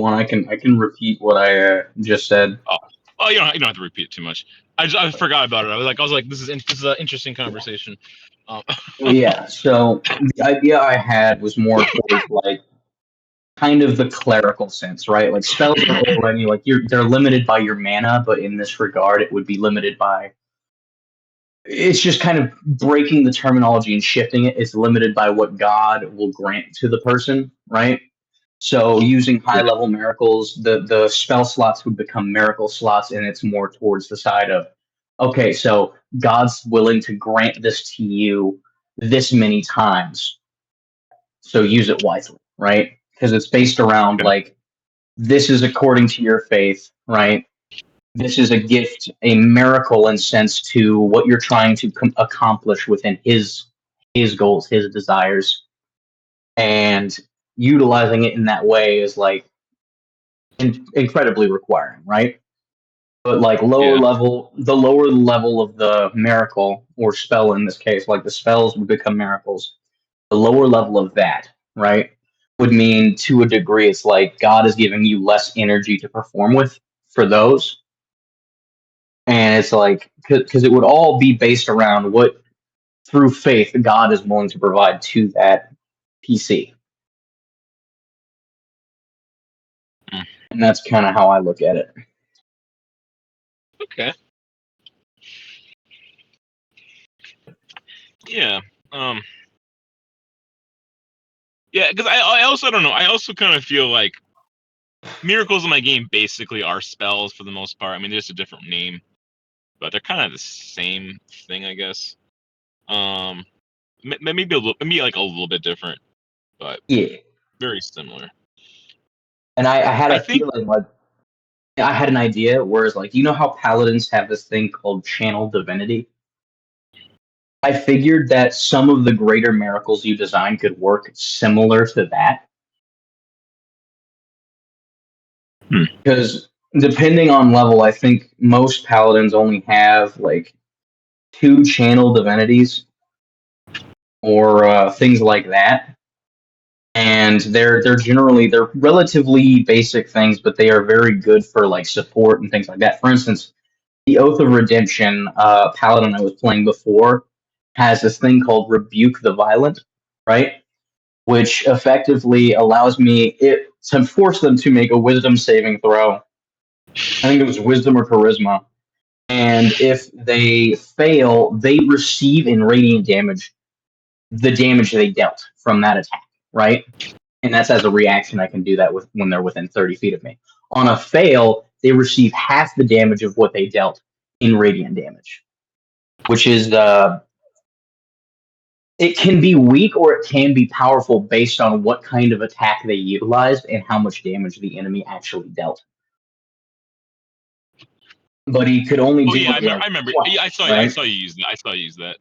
One, I can repeat what I just said. Oh, you don't have to repeat it too much. I forgot about it. I was like, this is an interesting conversation. Um, Well, yeah. So the idea I had was more towards like kind of the clerical sense, right? Like spells are already like they're limited by your mana, but in this regard, it would be limited by. It's just kind of breaking the terminology and shifting it. It's limited by what God will grant to the person, right? So using high level miracles, the spell slots would become miracle slots, and it's more towards the side of, okay, so God's willing to grant this to you this many times, so use it wisely, right? Because it's based around okay. like this is according to your faith, right? This is a gift, a miracle in sense to what you're trying to accomplish within his goals, his desires, and utilizing it in that way is like incredibly requiring, right? But like lower Yeah. level, the lower level of the miracle or spell in this case, like the spells would become miracles. The lower level of that, right, would mean to a degree it's like God is giving you less energy to perform with for those. And it's like, because it would all be based around what through faith God is willing to provide to that PC. Mm, And that's kind of how I look at it. okay. Yeah. Um. Yeah, because I also don't know. I also kind of feel like miracles in my game basically are spells for the most part. I mean, there's a different name, but they're kind of the same thing, I guess. Um, maybe like a little bit different, but Yeah. very similar. And I had I a think. feeling like I had an idea, whereas like you know how paladins have this thing called channel divinity. I figured that some of the greater miracles you design could work similar to that, Hmm. because depending on level, I think most paladins only have like two channel divinities or things like that, and they're relatively basic things, but they are very good for like support and things like that. For instance, the Oath of Redemption paladin I was playing before has this thing called Rebuke the Violent, right? Which effectively allows me it to force them to make a Wisdom saving throw. I think it was Wisdom or Charisma, and if they fail, they receive in radiant damage the damage they dealt from that attack, right? And that's as a reaction. I can do that with when they're within 30 feet of me. On a fail, they receive half the damage of what they dealt in radiant damage, which is it can be weak or it can be powerful based on what kind of attack they utilized and how much damage the enemy actually dealt. But he could only Oh do yeah, it like I remember. Yeah, twice, I right? saw you use that. I saw you use that.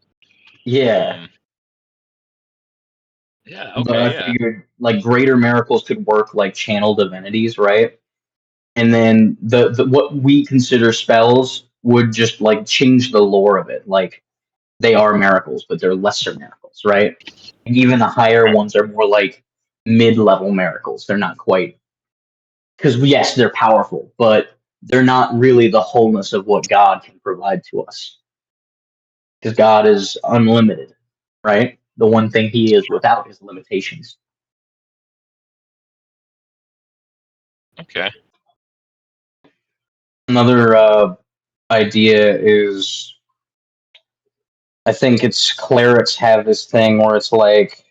Yeah. Um. Yeah. But I Okay. Yeah. figured like greater miracles could work like channel divinities, right? And then the what we consider spells would just like change the lore of it. Like they are miracles, but they're lesser miracles, right? And even the higher ones are more like mid-level miracles. They're not quite because yes, they're powerful, but they're not really the wholeness of what God can provide to us. Because God is unlimited, right? The one thing He is without is limitations. Okay. Another idea is I think it's clerics have this thing where it's like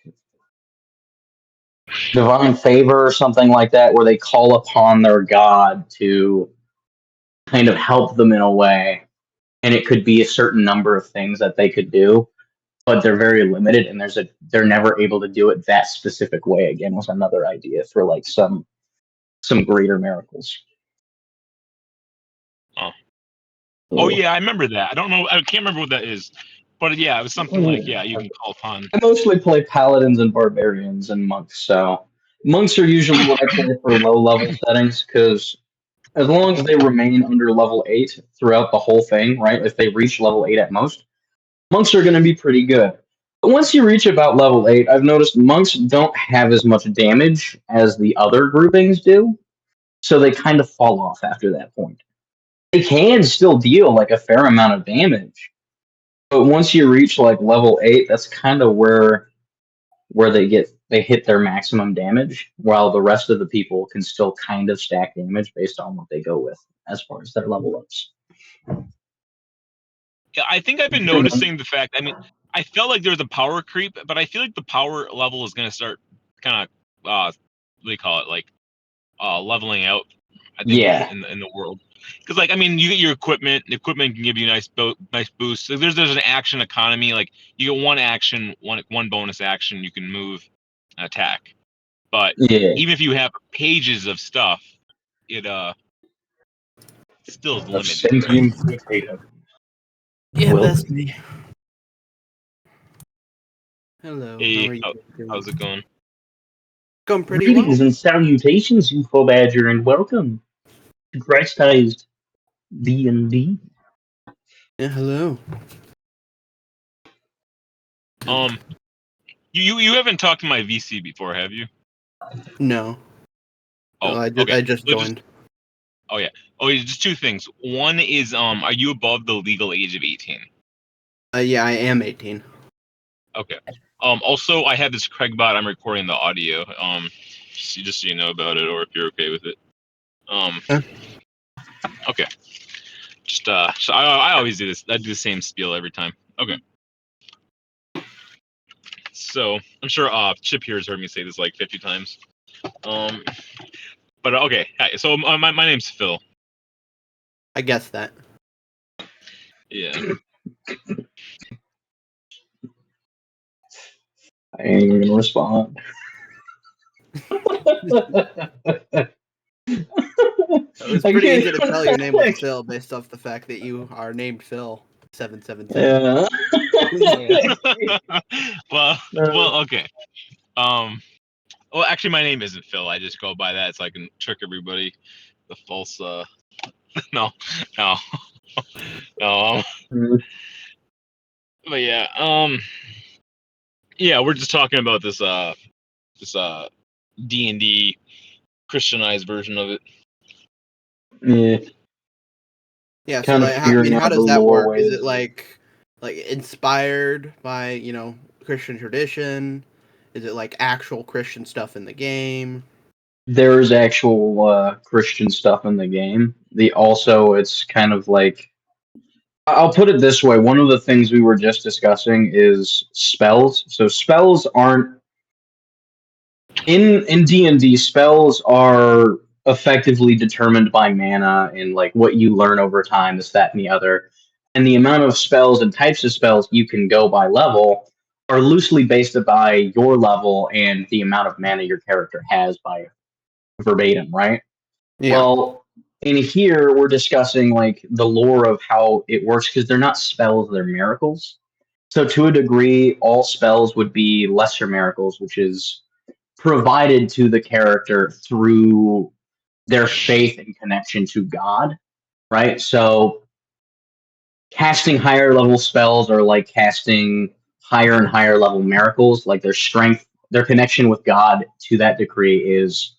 divine favor or something like that, where they call upon their God to kind of help them in a way. And it could be a certain number of things that they could do, but they're very limited and they're never able to do it that specific way again was another idea for like some greater miracles. Oh. Oh So, yeah, I remember that. I don't know. I can't remember what that is, but yeah, it was something like you can call upon. I mostly play paladins and barbarians and monks, so monks are usually what I play for low level settings because as long as they remain under level 8 throughout the whole thing, right? If they reach level 8 at most, monks are going to be pretty good. But once you reach about level 8, I've noticed monks don't have as much damage as the other groupings do. so they kind of fall off after that point. They can still deal like a fair amount of damage, but once you reach like level 8, that's kind of where they hit their maximum damage, while the rest of the people can still kind of stack damage based on what they go with as far as their level ups. Yeah, I think I've been noticing the fact. I mean, I felt like there was a power creep, but I feel like the power level is going to start kind of what do they call it, like leveling out. I think Yeah, in the world, because like I mean, you get your equipment. The equipment can give you nice boosts. So there's an action economy. Like you get one action, one bonus action, you can move, and attack. But yeah. even if you have pages of stuff, it still is Of limited, right? sentient potato. Yeah, Well, that's me. Hello, how Hey, are you doing? how's it going? Going pretty well. greetings and salutations, UFO Badger, and welcome to Christized D&D. Yeah, hello. You haven't talked to my VC before, have you? No. Oh, No, okay. I just So joined. Oh, just two things. One is, are you above the legal age of 18? Yeah, I am 18. Okay. Also, I have this Craigbot. I'm recording the audio. Just so you know about it, or if you're okay with it. Huh? Okay. So I always do this. I do the same spiel every time. Okay. So I'm sure Chip here has heard me say this like 50 times. But okay. Hi. So my name's Phil. I guess that. Yeah. I ain't even gonna respond. It was pretty easy to tell your name was Phil based off the fact that you are named Phil 777. Yeah. well, okay. Well, actually, my name isn't Phil. I just go by that so I can trick everybody. The false, no, no, no. But yeah, we're just talking about this D&D Christianized version of it. Yeah. Yeah, so Kind of like, I figuring mean, how out the does that lore work? Is ways. it like inspired by, Christian tradition? Is it like actual Christian stuff in the game? There's actual Christian stuff in the game. It's kind of like, I'll put it this way. One of the things we were just discussing is spells. So spells aren't in D&D. Spells are effectively determined by mana and like what you learn over time, this, that, and the other. And the amount of spells and types of spells you can go by level are loosely based by your level and the amount of mana your character has by verbatim, right? Yeah. Well, in here we're discussing like the lore of how it works because they're not spells, they're miracles. So to a degree, all spells would be lesser miracles, which is provided to the character through their faith and connection to God, right? So casting higher level spells are like casting higher and higher level miracles, like their strength, their connection with God to that degree is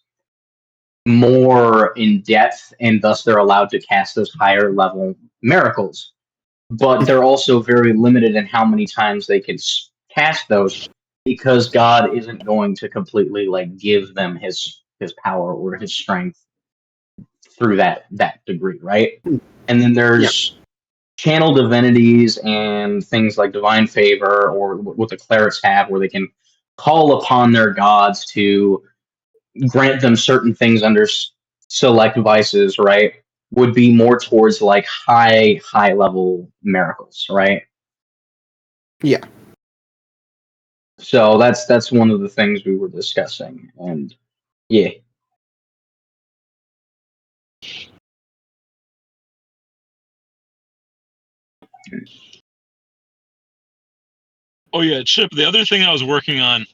more in depth, and thus they're allowed to cast those higher level miracles. But they're also very limited in how many times they can cast those, because God isn't going to completely like give them his power or his strength through that degree, right? And then Yeah. there's channel divinities and things like divine favor, or what the clerics have, where they can call upon their gods to grant them certain things under select vices, right? Would be more towards like high level miracles, right? Yeah. So that's one of the things we were discussing, and yeah. Oh yeah, Chip. The other thing I was working on,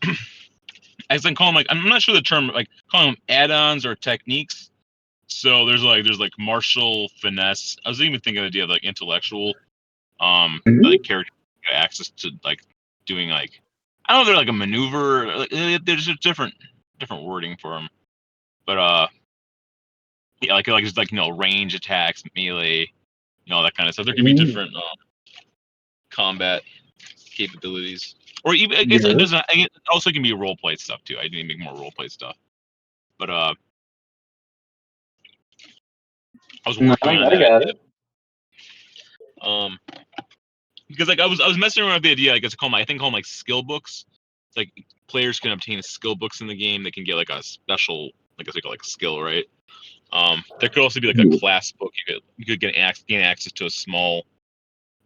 I can call them like, I'm not sure the term, like calling them add-ons or techniques. So there's like martial finesse. I was even thinking of the idea of like intellectual, like character access to like doing like, I don't know if they're like a maneuver. Like, there's just different wording for them. But just range attacks, melee, all that kind of stuff. There could be different combat capabilities, or even I guess it doesn't. It also can be role play stuff too. I need to make more role play stuff, but I was working on that. got it. Because I was messing around with the idea. I guess call them skill books. It's like players can obtain skill books in the game. They can get like a special, I guess they call it skill, right? There could also be like a class book. You could gain access to a small,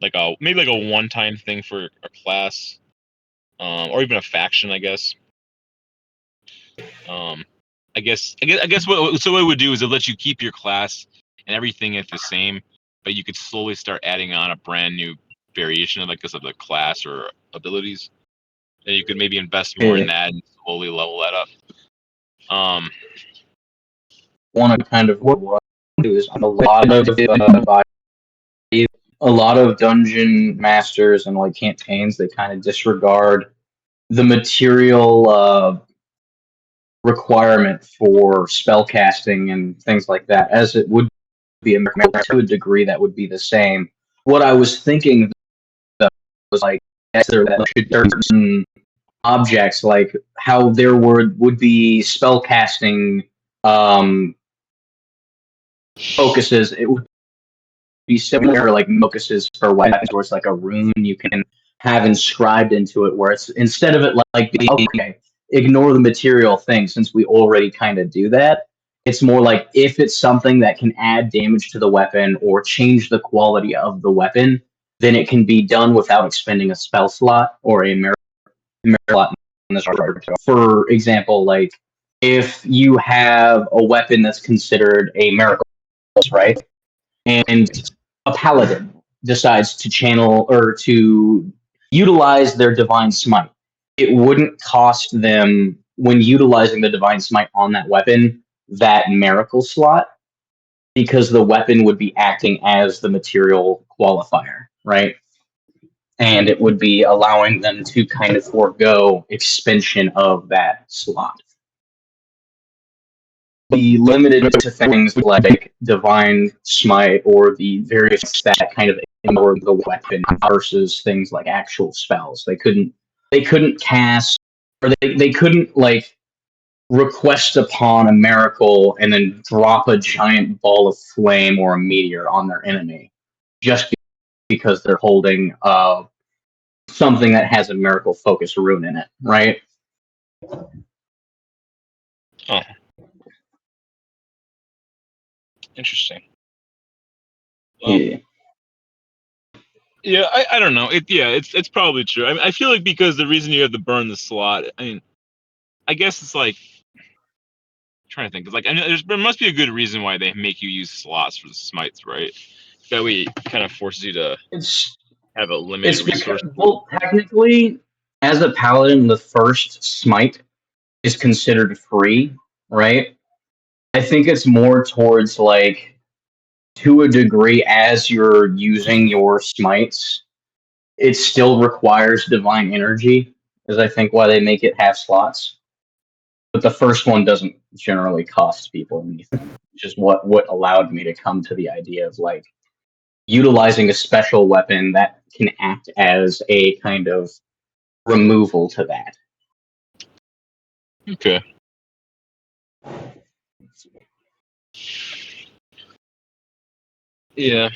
maybe a one-time thing for a class, or even a faction, I guess. I guess what it would do is it lets you keep your class and everything at the same, but you could slowly start adding on a brand new variation of the class or abilities. And you could maybe invest more in that and slowly level that up. Want to kind of what I do is a lot of dungeon masters and campaigns, they kind of disregard the material requirement for spell casting and things like that, as it would be to a degree that would be the same. What I was thinking was there should be certain objects, like how there would be spell casting focuses. It would be similar like focuses for weapons, where it's like a rune you can have inscribed into it, where it's instead of it being ignore the material thing, since we already kind of do that. It's more like if it's something that can add damage to the weapon or change the quality of the weapon, then it can be done without expending a spell slot or a merit slot. For example, if you have a weapon that's considered a miracle, right? And a paladin decides to channel or to utilize their divine smite. It wouldn't cost them, when utilizing the divine smite on that weapon, that miracle slot, because the weapon would be acting as the material qualifier, right? And it would be allowing them to kind of forego expansion of that slot. Be limited to things like divine smite or the various that kind of ignore the weapon versus things like actual spells. They couldn't cast, or they couldn't request upon a miracle and then drop a giant ball of flame or a meteor on their enemy just because they're holding something that has a miracle focus rune in it, right? Oh. Interesting. Yeah, I don't know. It's probably true. I mean, I feel like because the reason you have to burn the slot, I mean, I guess it's I'm trying to think. There must be a good reason why they make you use slots for the smites, right? That way, it kind of forces you to have a limited resource. Well, technically, as a paladin, the first smite is considered free, right? I think it's more towards to a degree, as you're using your smites, it still requires divine energy, is I think why they make it have slots. But the first one doesn't generally cost people anything, which is what allowed me to come to the idea of utilizing a special weapon that can act as a kind of removal to that. Okay. Yeah.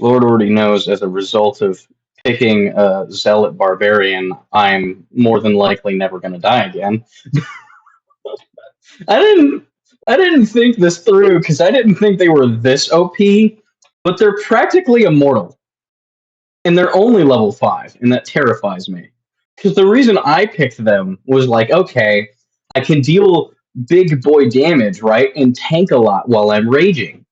Lord already knows, as a result of picking a Zealot Barbarian, I'm more than likely never going to die again. I didn't think this through, because I didn't think they were this OP, but they're practically immortal. And they're only level 5, and that terrifies me. Because the reason I picked them was okay, I can deal big boy damage, right, and tank a lot while I'm raging.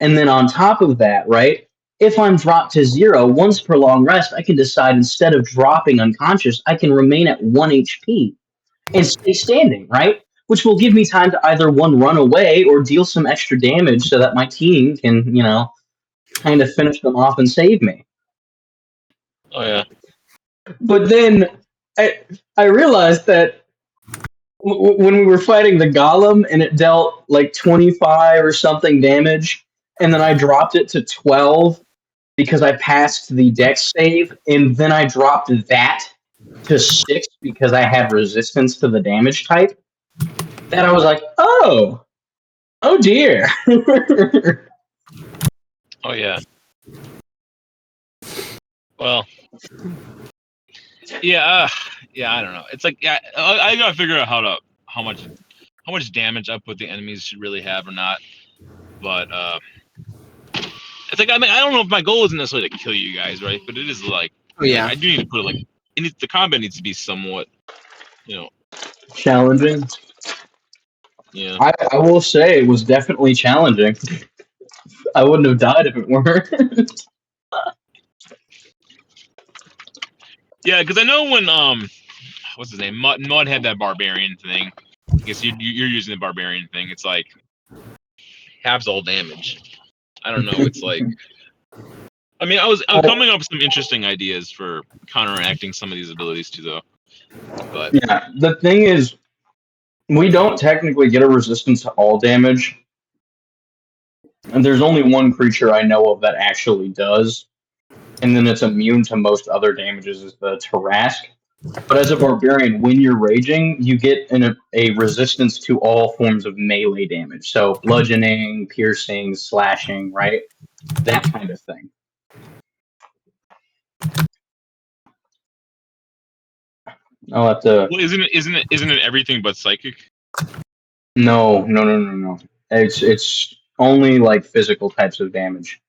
And then on top of that, right, if I'm dropped to 0, once per long rest, I can decide, instead of dropping unconscious, I can remain at 1 HP and stay standing, right? Which will give me time to either run away or deal some extra damage so that my team can, kind of finish them off and save me. Oh yeah. But then I realized that when we were fighting the golem and it dealt like 25 or something damage, and then I dropped it to 12 because I passed the dex save, and then I dropped that to 6 because I had resistance to the damage type. Then I was like, oh dear. Oh yeah. Well, yeah, I don't know. It's like, yeah, I gotta figure out how much damage I put the enemies should really have or not. But it's like, I mean, I don't know if my goal isn't necessarily to kill you guys, right? But it is like, Oh yeah. I do need to put it like, the combat needs to be somewhat, Challenging. yeah. I will say it was definitely challenging. I wouldn't have died if it weren't. Yeah, because I know when what's his name? Mud had that barbarian thing. I guess you're using the barbarian thing. It's like halves all damage. I don't know. It's like, I mean, I'm coming up with some interesting ideas for counteracting some of these abilities too, though. But Yeah, the thing is, we don't technically get a resistance to all damage. And there's only one creature I know of that actually does. And then it's immune to most other damages, is the Tarrasque. But as a barbarian, when you're raging, you get a resistance to all forms of melee damage. So bludgeoning, piercing, slashing, right? That kind of thing. I'll have to. well, isn't it everything but psychic? No. It's only like physical types of damage.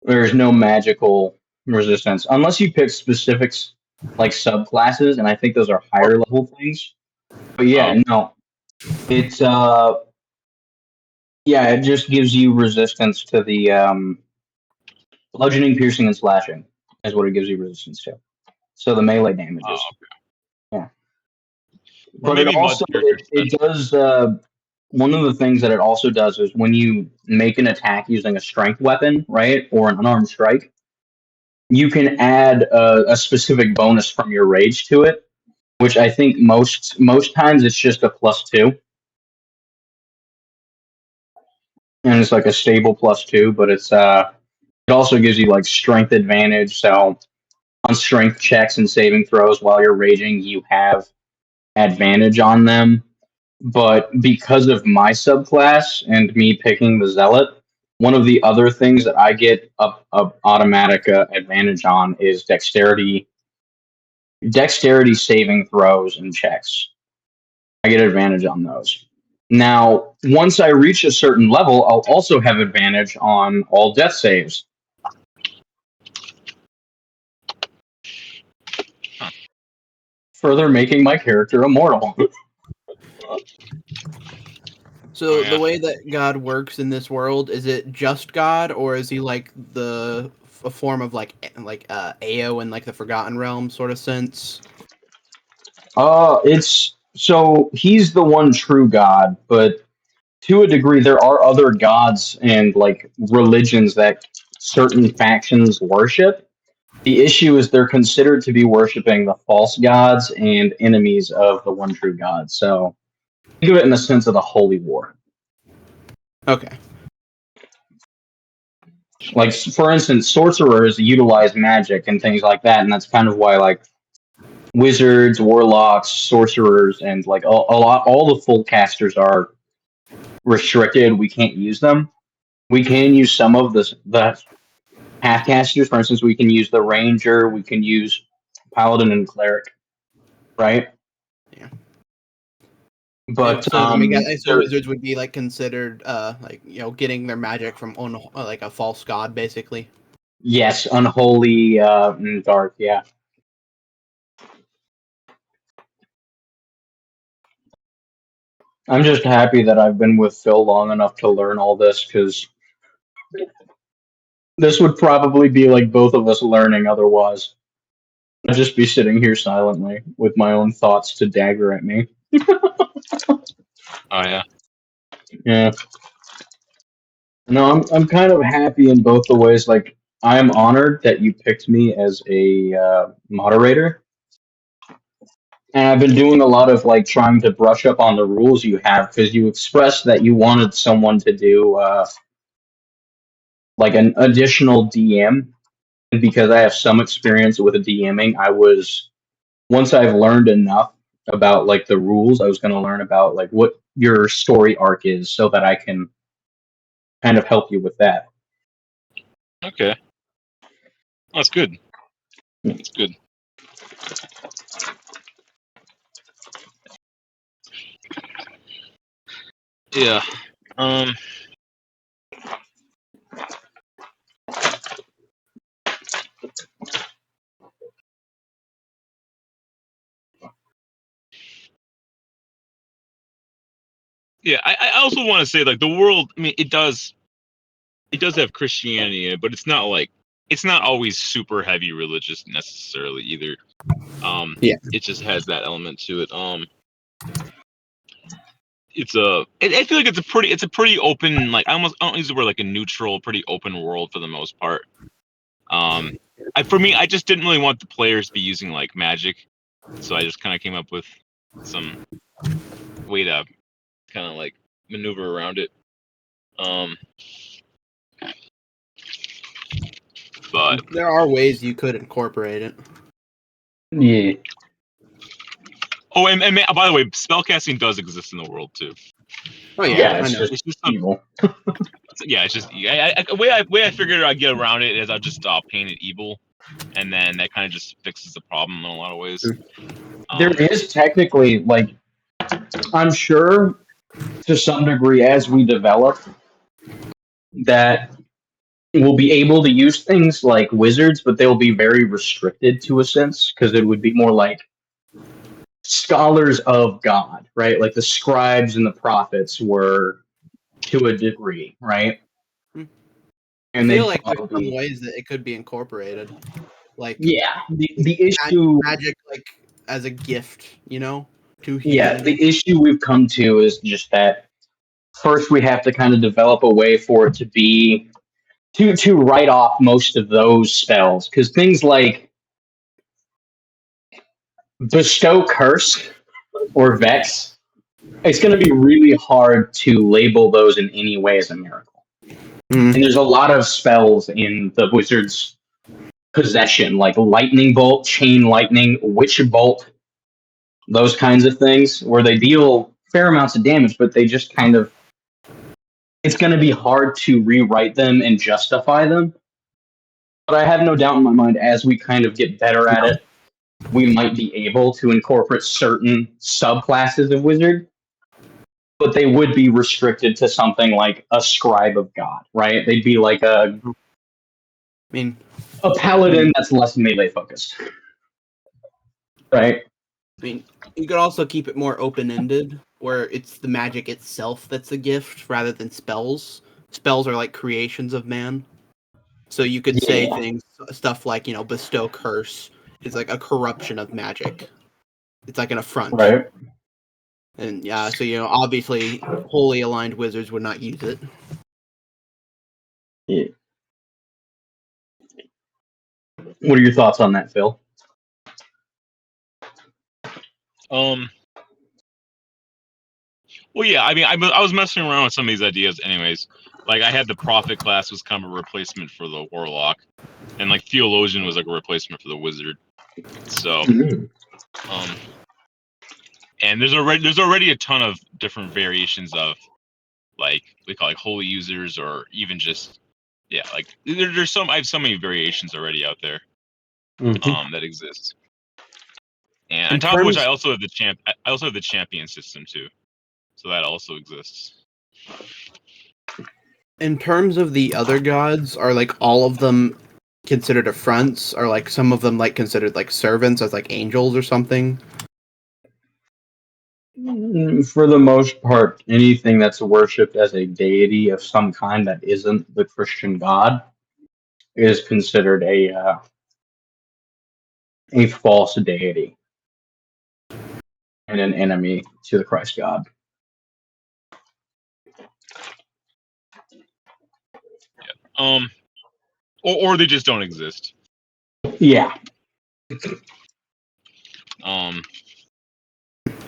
There's no magical resistance unless you pick specifics like subclasses, and I think those are higher level things. But yeah, no, it's yeah, it just gives you resistance to the bludgeoning, piercing, and slashing is what it gives you resistance to. So the melee damages. Oh, Yeah. Or But it maybe also it does one of the things that it also does is when you make an attack using a strength weapon, right, or an unarmed strike, you can add a specific bonus from your rage to it, which I think most times it's just a +2, and it's like a stable +2. But it's it also gives you like strength advantage. So on strength checks and saving throws while you're raging, you have advantage on them. But because of my subclass and me picking the zealot, one of the other things that I get a automatic advantage on is dexterity saving throws and checks. I get advantage on those. Now, once I reach a certain level, I'll also have advantage on all death saves. Further making my character immortal. So yeah. the way that God works in this world, is it just God, or is he like a form of like Ao in like the Forgotten Realm sort of sense? It's so he's the one true God, but to a degree, there are other gods and like religions that certain factions worship. The issue is they're considered to be worshiping the false gods and enemies of the one true God. So think of it in the sense of the holy war. Okay. Like, for instance, sorcerers utilize magic and things like that, and that's kind of why like wizards, warlocks, sorcerers, and like all the full casters are restricted. We can't use them. We can use some of the half casters. For instance, we can use the ranger. We can use paladin and cleric, right? Yeah. But so I mean, so wizards would be like considered like getting their magic from like a false god, basically. yes, unholy and dark. Yeah. I'm just happy that I've been with Phil long enough to learn all this, because this would probably be like both of us learning otherwise. I'd just be sitting here silently with my own thoughts to dagger at me. Oh yeah. Yeah. No, I'm kind of happy in both the ways. Like, I am honored that you picked me as a moderator, And I've been doing a lot of like trying to brush up on the rules you have because you expressed that you wanted someone to do like an additional DM. And because I have some experience with DMing, I was once I've learned enough about like the rules, I was going to learn about like what your story arc is so that I can kind of help you with that. Okay, that's good. That's good. Yeah. Yeah. I also want to say like the world. I mean, it does have Christianity in it, but it's not always super heavy religious necessarily either. Yeah. It just has that element to it. I feel like it's a pretty open, like I don't use the word like a neutral, pretty open world for the most part. For me, I just didn't really want the players to be using like magic, so I just kind of came up with some way to kind of like maneuver around it. But There are ways you could incorporate it. Yeah. oh, and by the way, spellcasting does exist in the world too. Oh Yeah, I it's know. just It's just evil. yeah, it's just way I figured I'd get around it is I'll just paint it evil, and then that kind of just fixes the problem in a lot of ways. There is technically like I'm sure to some degree as we develop that we'll be able to use things like wizards, but they'll be very restricted to a sense because it would be more like scholars of God, right? Like the scribes and the prophets were to a degree, right? I And feel they'd like there's some probably ways that it could be incorporated, like yeah. The issue magic, like as a gift, to yeah, humanity. the issue we've come to is just that first we have to kind of develop a way for it to be to write off most of those spells because things like bestow curse or vex, it's going to be really hard to label those in any way as a miracle. Mhm. And there's a lot of spells in the wizard's possession, like lightning bolt, chain lightning, witch bolt, those kinds of things, where they deal fair amounts of damage, but they just kind of it's going to be hard to rewrite them and justify them. But I have no doubt in my mind as we kind of get better at it, we might be able to incorporate certain subclasses of wizard, but they would be restricted to something like a scribe of God, right? They'd be like I mean, a paladin that's less melee focused, right? you could also keep it more open-ended, where it's the magic itself that's a gift rather than spells. Spells are like creations of man. So you could say Yeah. stuff like, bestow curse is like a corruption of magic. It's like an affront. Right. And yeah, so obviously wholly aligned wizards would not use it. Yeah. What are your thoughts on that, Phil? Well, yeah. I mean, I was messing around with some of these ideas, anyways. Like, I had the prophet class was kind of a replacement for the warlock, and like theologian was like a replacement for the wizard. So, and there's already a ton of different variations of like we call like holy users or even just like there's I have so many variations already out there that exist. And In on top of which, terms I also have the champion system too, so that also exists. in terms of the other gods, are like all of them considered affronts? Are like some of them like considered like servants as like angels or something? For the most part, anything that's worshipped as a deity of some kind that isn't the Christian God is considered a false deity and an enemy to the Christ God. Or they just don't exist. Yeah.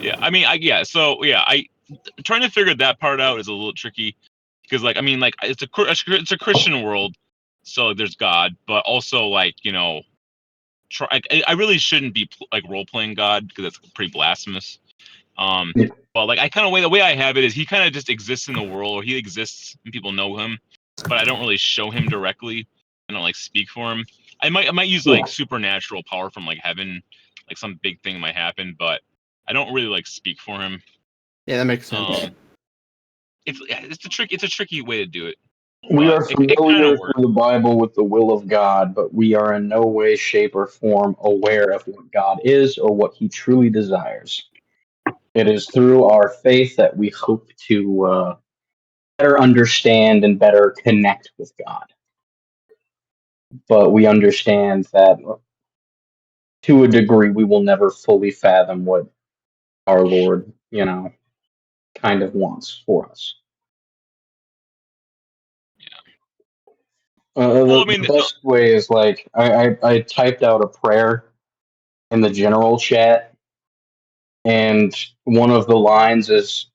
Yeah, I mean, I trying to figure that part out is a little tricky because, like, I mean, like, it's a Christian world, so there's God, but also, like, I really shouldn't be like role playing God because that's pretty blasphemous. Yeah. But like, I kind of the way I have it is he kind of just exists in the world, or he exists and people know him, but I don't really show him directly. I don't like speak for him. I might use like Yeah. supernatural power from like heaven, like some big thing might happen, but I don't really like speak for him. Yeah, that makes sense. It's a tricky way to do it. We But are it kind familiar of works. through the Bible with the will of God, but we are in no way, shape, or form aware of what God is or what He truly desires. It is through our faith that we hope to better understand and better connect with God. But we understand that to a degree, we will never fully fathom what our Lord, kind of wants for us. Well, I The mean, best way is like I typed out a prayer in the general chat, and one of the lines is,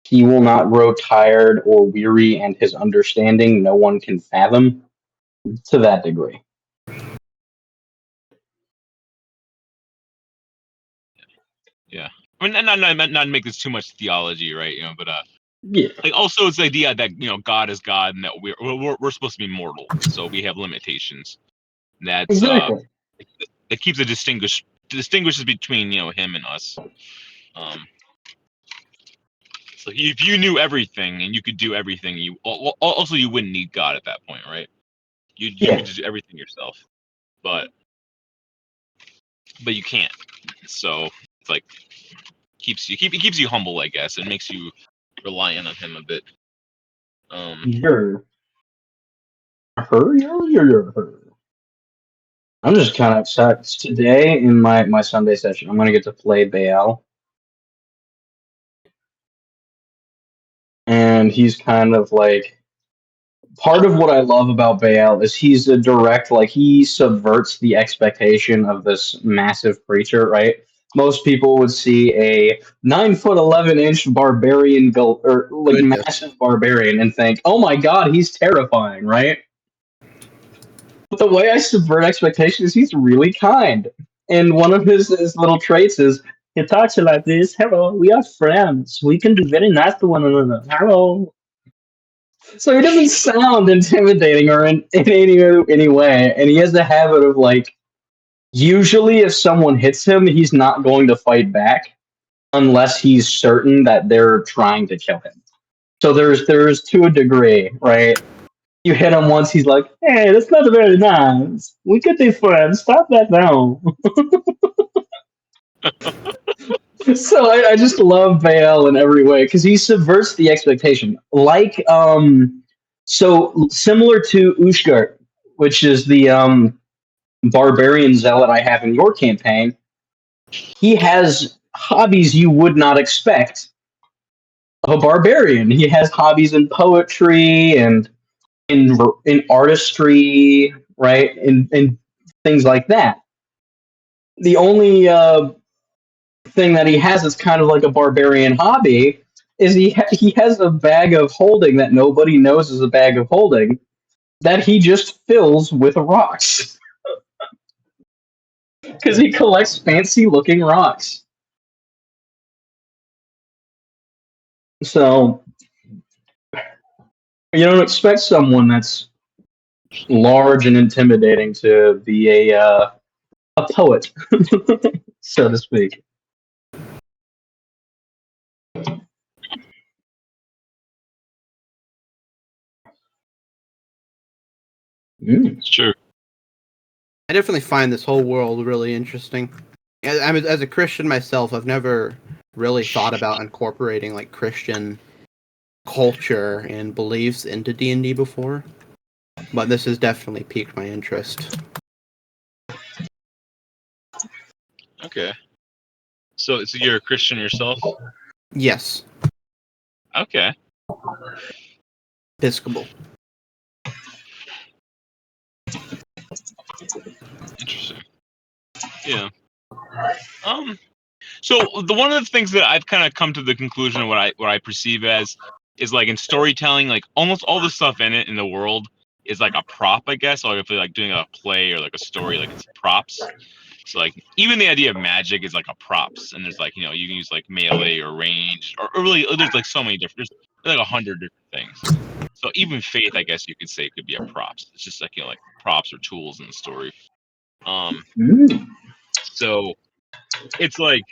"He will not grow tired or weary, and his understanding no one can fathom." To that degree. yeah. I mean, not make this too much theology, right? But Yeah, like also it's the idea that God is God and that we're supposed to be mortal, so we have limitations. That's exactly. that keeps a distinguishes between him and us. Um, so if you knew everything and you could do everything, also you wouldn't need God at that point, right? You Yeah, could just do everything yourself, but you can't. So it's like it keeps you humble, I guess. It makes you reliant on him a bit. you're her. I'm just kind of excited. Today in my Sunday session, I'm gonna get to play Baal, and he's kind of like part of what I love about Baal is he's a direct, like, he subverts the expectation of this massive creature, right? Most people would see a 9 foot 11 inch barbarian or like Goodness. massive barbarian and think, oh my god, he's terrifying, right? But the way I subvert expectations, he's really kind. And one of his little traits is he talks like this. Hello, we are friends. We can be very nice to one another. Hello. So he doesn't sound intimidating or in any way, and he has the habit of like usually if someone hits him, he's not going to fight back unless he's certain that they're trying to kill him. So there's to a degree, right? You hit him once, he's like, "Hey, that's not very nice. We could be friends. Stop that now." So I just love Baal in every way because he subverts the expectation. Like so similar to Ushgard, which is the barbarian zealot I have in your campaign, he has hobbies you would not expect of a barbarian. He has hobbies in poetry and in artistry, right? And things like that. The only thing that he has is kind of like a barbarian hobby is he has a bag of holding that nobody knows is a bag of holding that he just fills with rocks because he collects fancy looking rocks. So you don't expect someone that's large and intimidating to be a poet, so to speak. Mm. It's true. I definitely find this whole world really interesting. As a Christian myself, I've never really thought about incorporating like Christian culture and beliefs into D&D before, but this has definitely piqued my interest. Okay. So you're a Christian yourself? Yes, Okay. Episcopal. Interesting. Yeah. So one of the things that I've kind of come to the conclusion of what I perceive as is like in storytelling, like almost all the stuff in it in the world is like a prop, I guess. Or if you're like doing a play or like a story, like it's props. So like even the idea of magic is like a props, and there's like you can use like melee or range or really there's like so many different. There's like 100 different things. So even faith, I guess you could say, could be a props. It's just like like props or tools in the story. So it's like,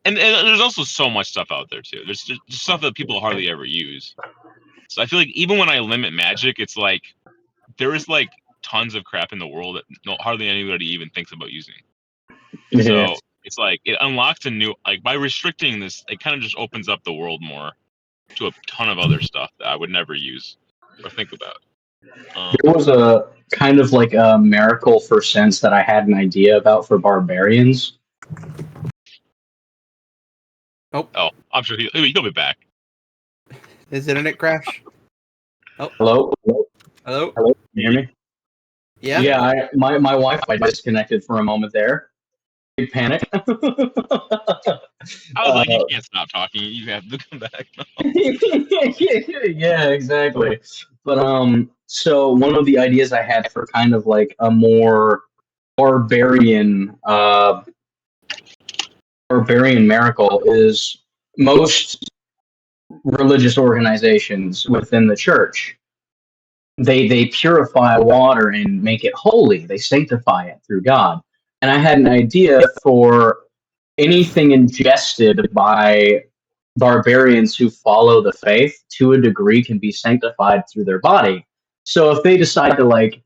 and there's also so much stuff out there too. There's just stuff that people hardly ever use. So I feel like even when I limit magic, it's like there is like tons of crap in the world that hardly anybody even thinks about using. Yeah. So it's like it unlocks a new, like by restricting this, it kind of just opens up the world more to a ton of other stuff that I would never use or think about. There was a kind of like a miracle for sense that I had an idea about for barbarians. Oh, I'm sure he'll be back. Is internet crash? Hello? Hello? Can you hear me? Yeah? Yeah, my Wi-Fi disconnected for a moment there. Big panic. I was like, you can't stop talking. You have to come back. Yeah, exactly. But so one of the ideas I had for kind of like a more barbarian miracle is most religious organizations within the church, they purify water and make it holy. They sanctify it through God. And I had an idea for anything ingested by barbarians who follow the faith to a degree can be sanctified through their body. So if they decide to like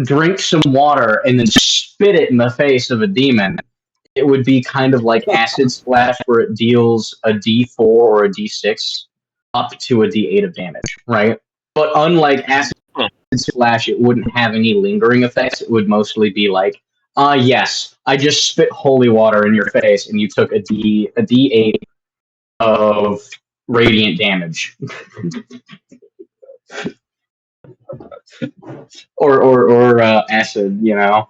drink some water and then spit it in the face of a demon, it would be kind of like acid splash where it deals a D4 or a D6 up to a D8 of damage, right? But unlike acid splash, it wouldn't have any lingering effects. It would mostly be like, yes, I just spit holy water in your face and you took a D8 of radiant damage. or acid, you know.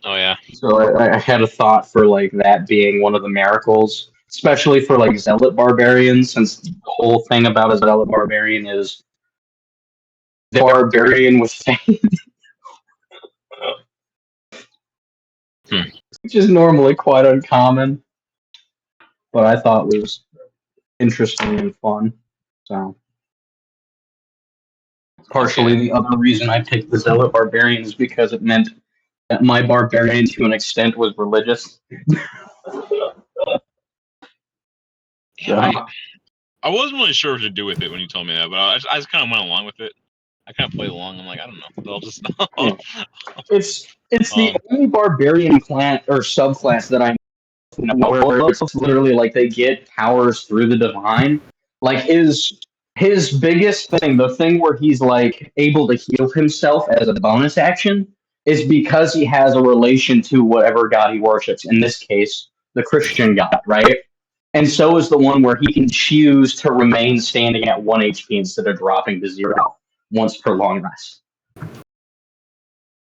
Oh yeah. So I had a thought for like that being one of the miracles, especially for like zealot barbarians, since the whole thing about a zealot barbarian is the barbarian with faith, which is normally quite uncommon, but I thought was interesting and fun. So partially the other reason I picked the zealot barbarian is because it meant that my barbarian to an extent was religious. Yeah, I wasn't really sure what to do with it when you told me that, but I just kind of went along with it. I kind of played along. I'm like, I don't know. I'll just. It's the only barbarian clan or subclass that I know where it's literally like they get powers through the divine. Like his biggest thing, the thing where he's like able to heal himself as a bonus action, is because he has a relation to whatever god he worships. In this case, the Christian god, right? And so is the one where he can choose to remain standing at 1 HP instead of dropping to 0 once per long rest.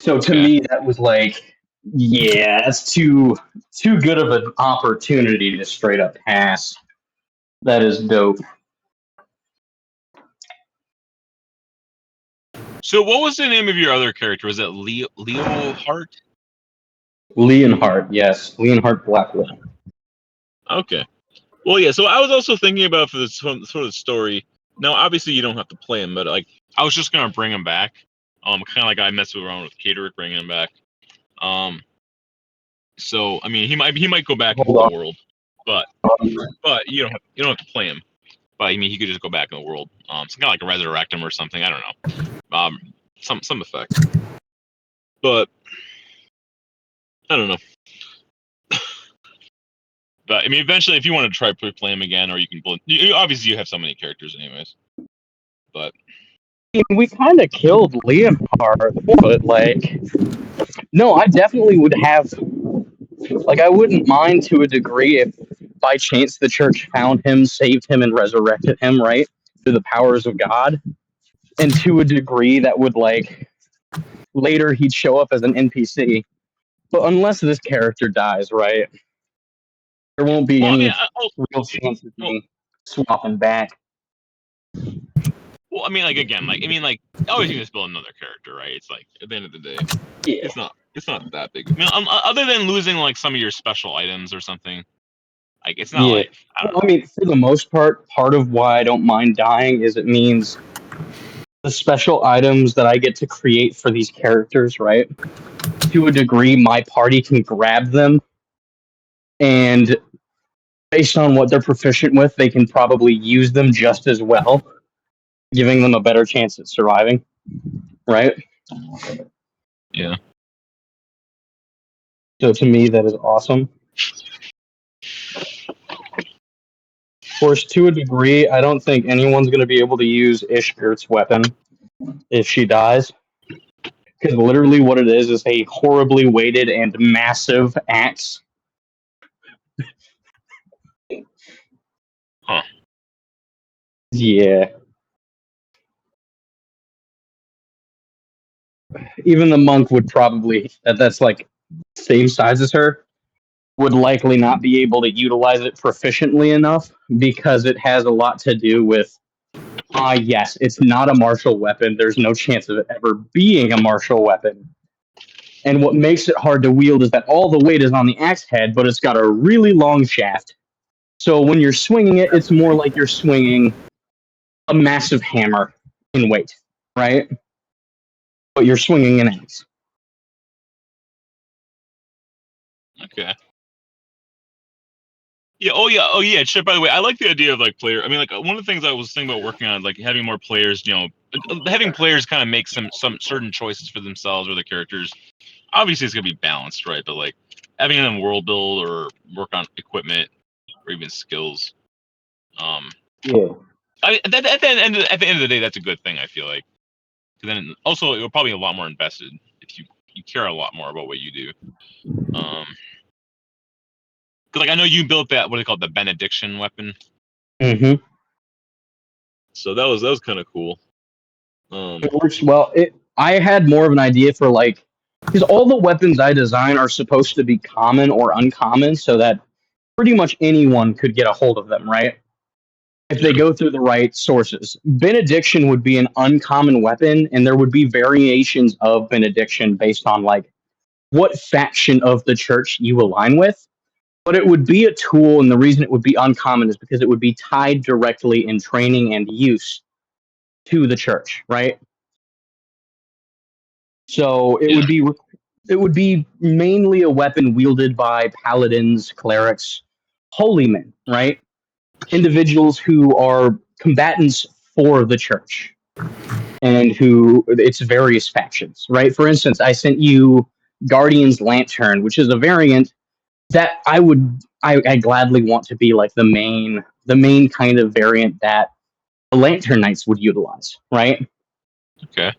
So to me, that was like, yeah, that's too good of an opportunity to straight up pass. That is dope. So what was the name of your other character? Was it Leonhart? Leonhart, yes. Leonhart Blackwood. Okay. Well, yeah, so I was also thinking about for this sort of story. Now, obviously, you don't have to play him, but like, I was just gonna bring him back. Kind of like I messed around with Caterick, bringing him back. So I mean, he might go back into the world, but you don't have to play him. But I mean, he could just go back in the world. It's kind of like resurrect him or something. I don't know. Some effect. But I don't know. But I mean, eventually, if you want to try play him again, or you can obviously you have so many characters, anyways. But we kind of killed Leonhart, but like, no, I definitely would have. Like, I wouldn't mind to a degree if by chance the church found him, saved him, and resurrected him, right? Through the powers of God. And to a degree that would, like, later he'd show up as an NPC. But unless this character dies, right, there won't be Well, I mean, any real chance of me swapping back. well, I mean, like again, like I mean, like always you can just build another character, right? It's like at the end of the day, Yeah. it's not that big. I mean, other than losing like some of your special items or something, like it's not Yeah. like I don't Well, I mean, for the most part of why I don't mind dying is it means the special items that I get to create for these characters, right? To a degree, my party can grab them, and based on what they're proficient with, they can probably use them just as well, giving them a better chance at surviving, right? yeah. So to me, that is awesome. Of course, to a degree, I don't think anyone's going to be able to use Ishgirt's weapon if she dies. Because literally what it is a horribly weighted and massive axe. Huh. Yeah. Even the monk would probably, that's like same size as her, would likely not be able to utilize it proficiently enough because it has a lot to do with yes, it's not a martial weapon. There's no chance of it ever being a martial weapon. And what makes it hard to wield is that all the weight is on the axe head, but it's got a really long shaft. So when you're swinging it, it's more like you're swinging a massive hammer in weight, right? But you're swinging an axe. Okay. Yeah. Oh yeah. Chip. By the way, I like the idea of like player. I mean, like one of the things I was thinking about working on, like having more players. You know, having players kind of make some certain choices for themselves or the characters. Obviously, it's gonna be balanced, right? But like having them world build or work on equipment or even skills. Yeah. At the end of the day, that's a good thing. I feel like. Because then also you're probably a lot more invested if you care a lot more about what you do. Because like I know you built that what do they call it, the benediction weapon. Mm-hmm. So that was kind of cool. It works well. I had more of an idea for like, because all the weapons I design are supposed to be common or uncommon, so that pretty much anyone could get a hold of them, right? If they go through the right sources. Benediction would be an uncommon weapon, and there would be variations of benediction based on like what faction of the church you align with. But it would be a tool, and the reason it would be uncommon is because it would be tied directly in training and use to the church, right? So it would be mainly a weapon wielded by paladins, clerics, holy men, right? Individuals who are combatants for the church and who it's various factions, right? For instance, I sent you Guardian's Lantern, which is a variant that I gladly want to be like the main kind of variant that the Lantern Knights would utilize, right? Okay.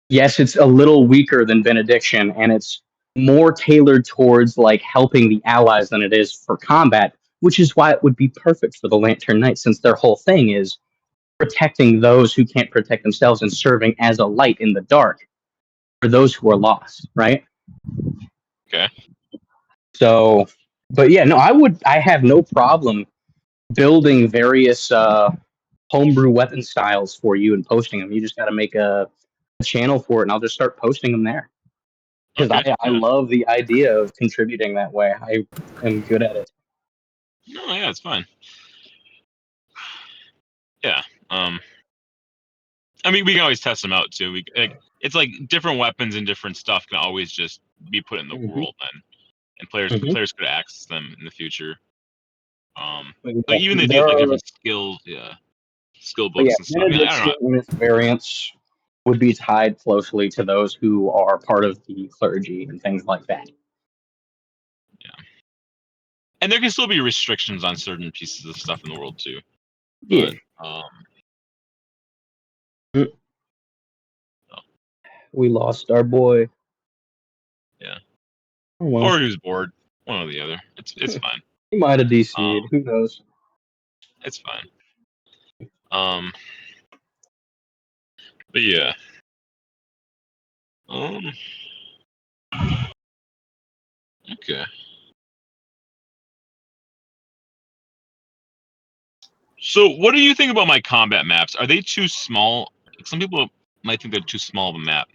Yes, it's a little weaker than Benediction, and it's more tailored towards like helping the allies than it is for combat, which is why it would be perfect for the Lantern Knights, since their whole thing is protecting those who can't protect themselves and serving as a light in the dark for those who are lost, right? Okay. So, but yeah, no, I have no problem building various homebrew weapon styles for you and posting them. You just got to make a channel for it, and I'll just start posting them there. Because Okay. I love the idea of contributing that way. I am good at it. No, yeah, it's fine. Yeah. I mean, we can always test them out too. It's like different weapons and different stuff can always just be put in the Mhm. world then, and players Mhm. could access them in the future. But Like even they do there like are, different skills, yeah, skill but yeah, books and stuff. I don't benediction know. and its variants would be tied closely to those who are part of the clergy and things like that. And there can still be restrictions on certain pieces of stuff in the world too. Yeah. But We lost our boy. yeah, Oh, well, or he was bored, one or the other. It's fine. he might have DC'd. Who knows? It's fine. But yeah. Okay. So, what do you think about my combat maps? Are they too small? Some people might think they're too small of a map.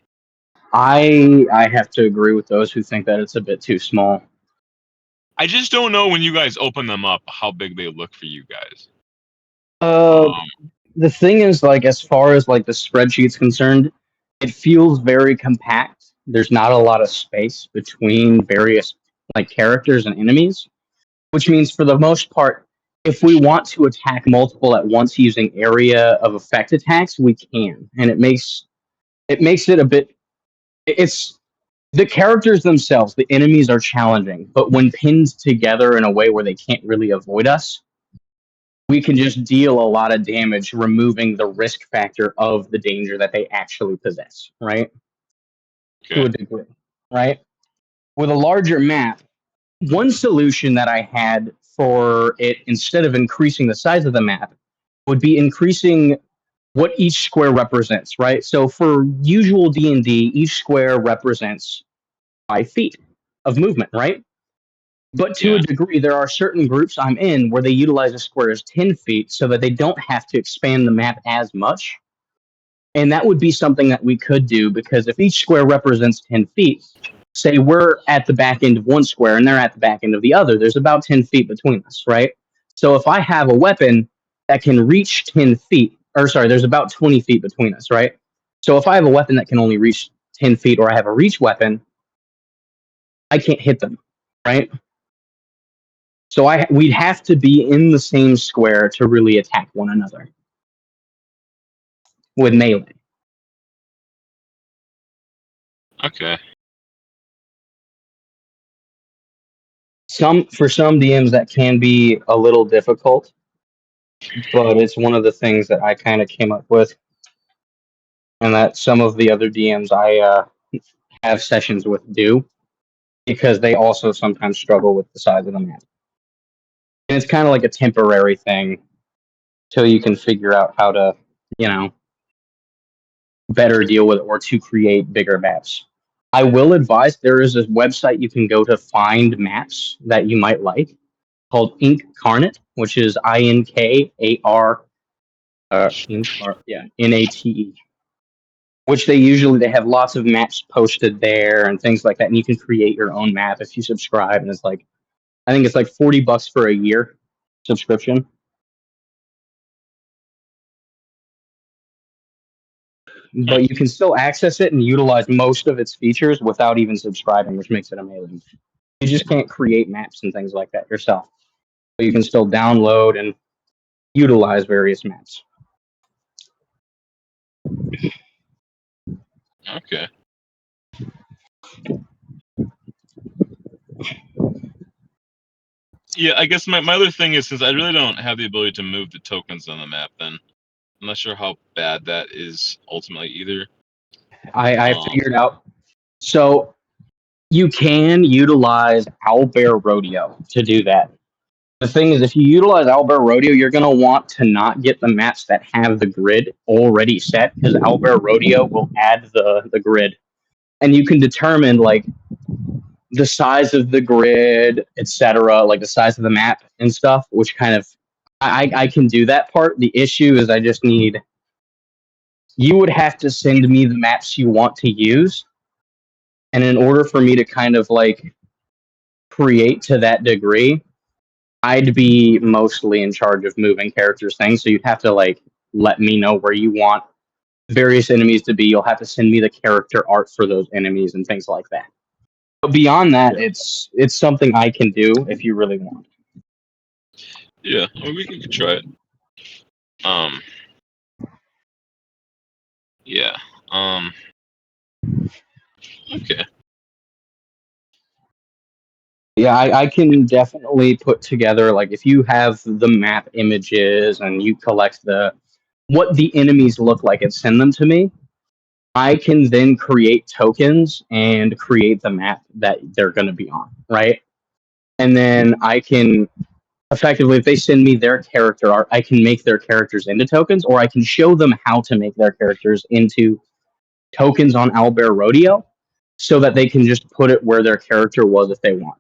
I have to agree with those who think that it's a bit too small. I just don't know when you guys open them up how big they look for you guys. Uh, the thing is, like, as far as like the spreadsheet's concerned, it feels very compact. There's not a lot of space between various like characters and enemies, which means for the most part, if we want to attack multiple at once using area of effect attacks, we can, and it makes it a bit. It's the characters themselves, the enemies are challenging, but when pinned together in a way where they can't really avoid us, we can just deal a lot of damage, removing the risk factor of the danger that they actually possess, right? To a Okay. degree, right? With a larger map, one solution that I had for it, instead of increasing the size of the map, would be increasing what each square represents, right? So for usual D&D, each square represents 5 feet of movement, right? But to a Yeah. degree, there are certain groups I'm in where they utilize a square as 10 feet so that they don't have to expand the map as much. And that would be something that we could do, because if each square represents 10 feet, say we're at the back end of one square and they're at the back end of the other, there's about 10 feet between us, right? So if I have a weapon that can reach 10 feet, or sorry, there's about 20 feet between us, right? So if I have a weapon that can only reach 10 feet, or I have a reach weapon, I can't hit them, right? So we'd have to be in the same square to really attack one another with melee. Okay. For some DMs that can be a little difficult, but it's one of the things that I kind of came up with, and that some of the other DMs I have sessions with do, because they also sometimes struggle with the size of the map. And it's kind of like a temporary thing till you can figure out how to, you know, better deal with it, or to create bigger maps. I will advise there is a website you can go to find maps that you might like, called Inkarnate, which is INKAR, NATE. Which they have lots of maps posted there and things like that, and you can create your own map if you subscribe. And it's like, I think it's like $40 for a year subscription. But you can still access it and utilize most of its features without even subscribing, which makes it amazing. You just can't create maps and things like that yourself, but you can still download and utilize various maps. Okay. Yeah, I guess my other thing is, since I really don't have the ability to move the tokens on the map, then I'm not sure how bad that is ultimately either. I figured out. So you can utilize Owlbear Rodeo to do that. The thing is, if you utilize Owlbear Rodeo, you're going to want to not get the maps that have the grid already set, because Owlbear Rodeo will add the grid. And you can determine like the size of the grid, etc., like the size of the map and stuff, which kind of I can do that part. The issue is I just need, you would have to send me the maps you want to use, and in order for me to kind of like create to that degree, I'd be mostly in charge of moving characters things. So you'd have to like let me know where you want various enemies to be. You'll have to send me the character art for those enemies and things like that. But beyond that, it's something I can do if you really want. Yeah, I mean, we could try it. Yeah. Okay. Yeah, I can definitely put together, like, if you have the map images and you collect what the enemies look like and send them to me, I can then create tokens and create the map that they're going to be on, right? And then I can effectively, if they send me their character art, I can make their characters into tokens, or I can show them how to make their characters into tokens on Owlbear Rodeo. so that they can just put it where their character was if they want.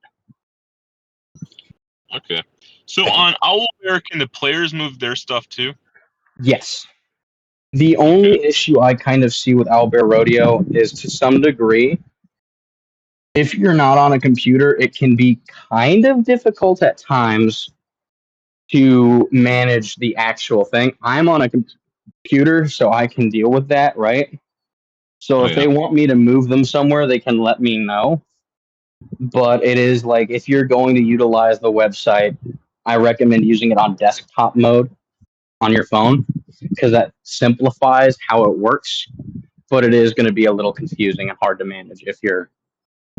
Okay. So on Owlbear, can the players move their stuff too? Yes. The only issue I kind of see with Owlbear Rodeo is, to some degree, if you're not on a computer, it can be kind of difficult at times to manage the actual thing. I'm on a computer, so I can deal with that, right? So if they want me to move them somewhere, they can let me know. But it is like, if you're going to utilize the website, I recommend using it on desktop mode on your phone, because that simplifies how it works. But it is going to be a little confusing and hard to manage if you're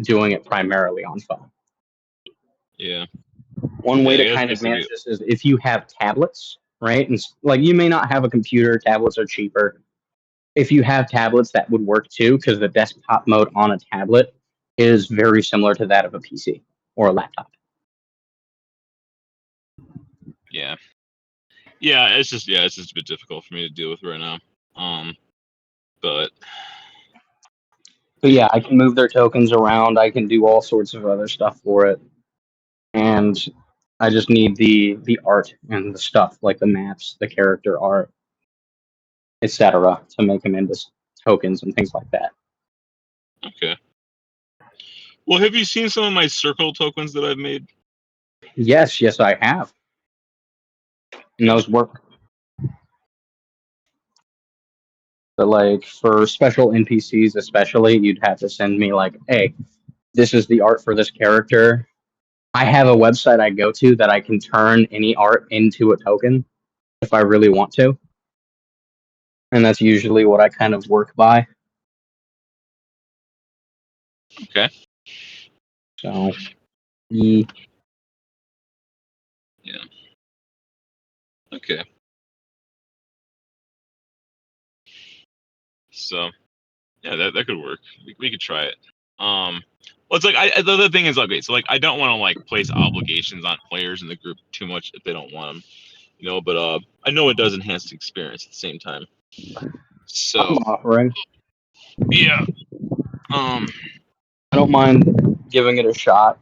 doing it primarily on phone. Yeah. One way Yeah, I to guess kind of basically- manage this is if you have tablets, right? And like, you may not have a computer, tablets are cheaper. If you have tablets, that would work too, because the desktop mode on a tablet is very similar to that of a PC or a laptop. Yeah. Yeah, it's just a bit difficult for me to deal with right now. But yeah, I can move their tokens around. I can do all sorts of other stuff for it, and I just need the art and the stuff, like the maps, the character art, etc., to make them into tokens and things like that. okay. Well, have you seen some of my circle tokens that I've made? Yes, I have. And those work. But like, for special NPCs especially, you'd have to send me like, hey, this is the art for this character. I have a website I go to that I can turn any art into a token if I really want to. And that's usually what I kind of work by. Okay. So, yeah. Yeah. Okay. So, yeah, that could work. We could try it. Well, it's like the other thing is, okay, so like I don't want to like place obligations on players in the group too much if they don't want them, you know. But I know it does enhance the experience at the same time. So I'm offering. yeah. I don't mind giving it a shot.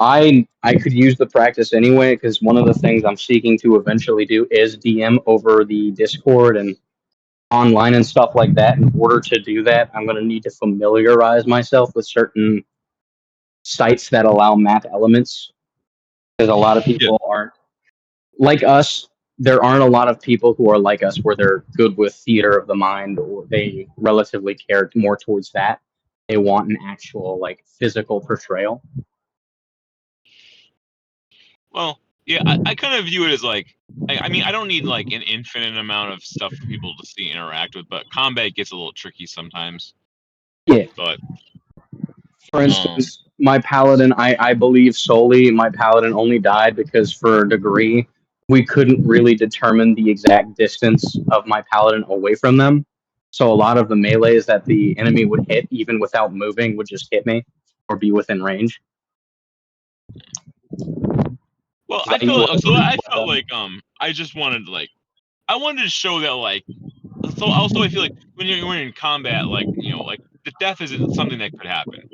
I could use the practice anyway, because one of the things I'm seeking to eventually do is DM over the Discord and online and stuff like that. In order to do that, I'm going to need to familiarize myself with certain sites that allow map elements, because a lot of people aren't like us. There aren't a lot of people who are like us, where they're good with theater of the mind, or they relatively care more towards that. They want an actual like physical portrayal. Well, yeah, I kind of view it as like, I mean, I don't need like an infinite amount of stuff for people to see interact with, but combat gets a little tricky sometimes. Yeah. But for instance, my paladin, I believe solely my paladin only died because for a degree we couldn't really determine the exact distance of my paladin away from them. So a lot of the melees that the enemy would hit, even without moving, would just hit me or be within range. well, I felt like I just wanted to I wanted to show that like, so also I feel like when you're in combat, like, you know, like the death isn't something that could happen.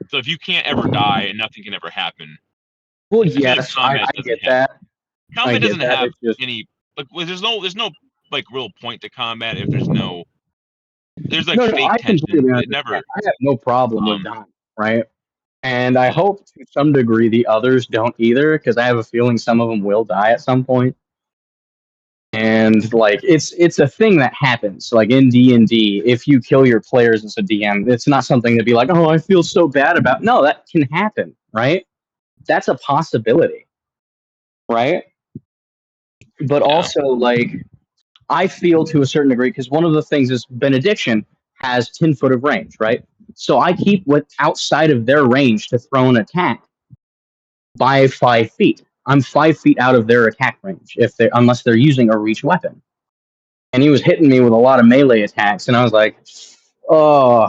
So if you can't ever die and nothing can ever happen, Well, I feel like yes, combat I doesn't get have that. combat doesn't have It's just, any like, well, there's no like real point to combat if there's like no, fake I tension. completely It understand. never. I have no problem with Um, dying, right? And I hope to some degree the others don't either, because I have a feeling some of them will die at some point. And like, it's a thing that happens. Like in D&D, if you kill your players as a DM, it's not something to be like, oh, I feel so bad about. No, that can happen, right? That's a possibility, right? But Yeah. also, like, I feel to a certain degree, because one of the things is Benediction has 10 foot of range, right? So I keep what outside of their range to throw an attack by 5 feet. I'm 5 feet out of their attack range unless they're using a reach weapon. And he was hitting me with a lot of melee attacks, and I was like, oh.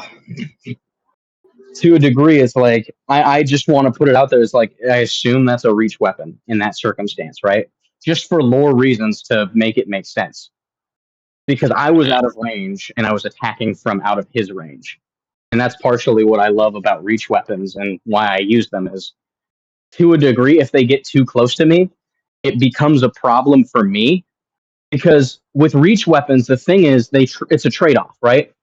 To a degree, it's like I just want to put it out there. It's like, I assume that's a reach weapon in that circumstance, right? Just for lore reasons, to make it make sense. Because I was out of range and I was attacking from out of his range. And that's partially what I love about reach weapons and why I use them is, to a degree, if they get too close to me, it becomes a problem for me because with reach weapons, the thing is it's a trade-off, right?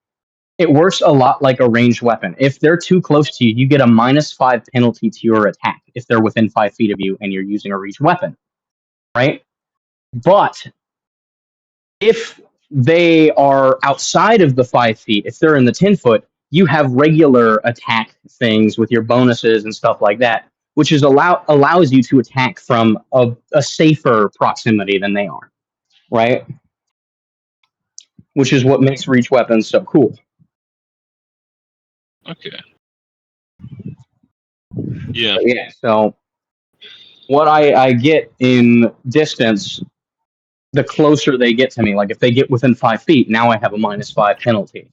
It works a lot like a ranged weapon. If they're too close to you, you get a -5 penalty to your attack if they're within 5 feet of you and you're using a reach weapon, right? But if they are outside of the 5 feet, if they're in the 10 foot, you have regular attack things with your bonuses and stuff like that, which is allows you to attack from a safer proximity than they are, right? Which is what makes reach weapons so cool. Okay. Yeah. But yeah. So what I get in distance, the closer they get to me, like if they get within 5 feet, now I have a -5 penalty.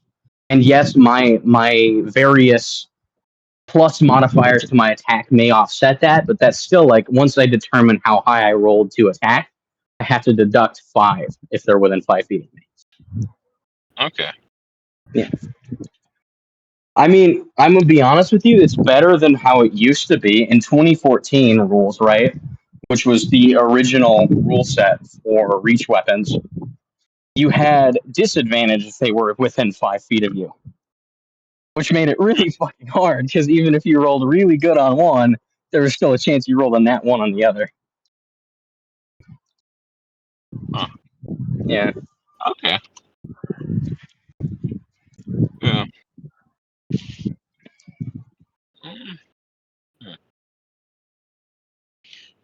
And yes, my various plus modifiers to my attack may offset that, but that's still like once I determine how high I rolled to attack, I have to deduct 5 if they're within 5 feet of me. Okay. Yeah. I mean, I'm gonna be honest with you, it's better than how it used to be in 2014 rules, right? Which was the original rule set for reach weapons. You had disadvantage if they were within 5 feet of you, which made it really fucking hard because even if you rolled really good on one, there was still a chance you rolled a nat 1 on the other. Huh. Yeah. Okay. Yeah.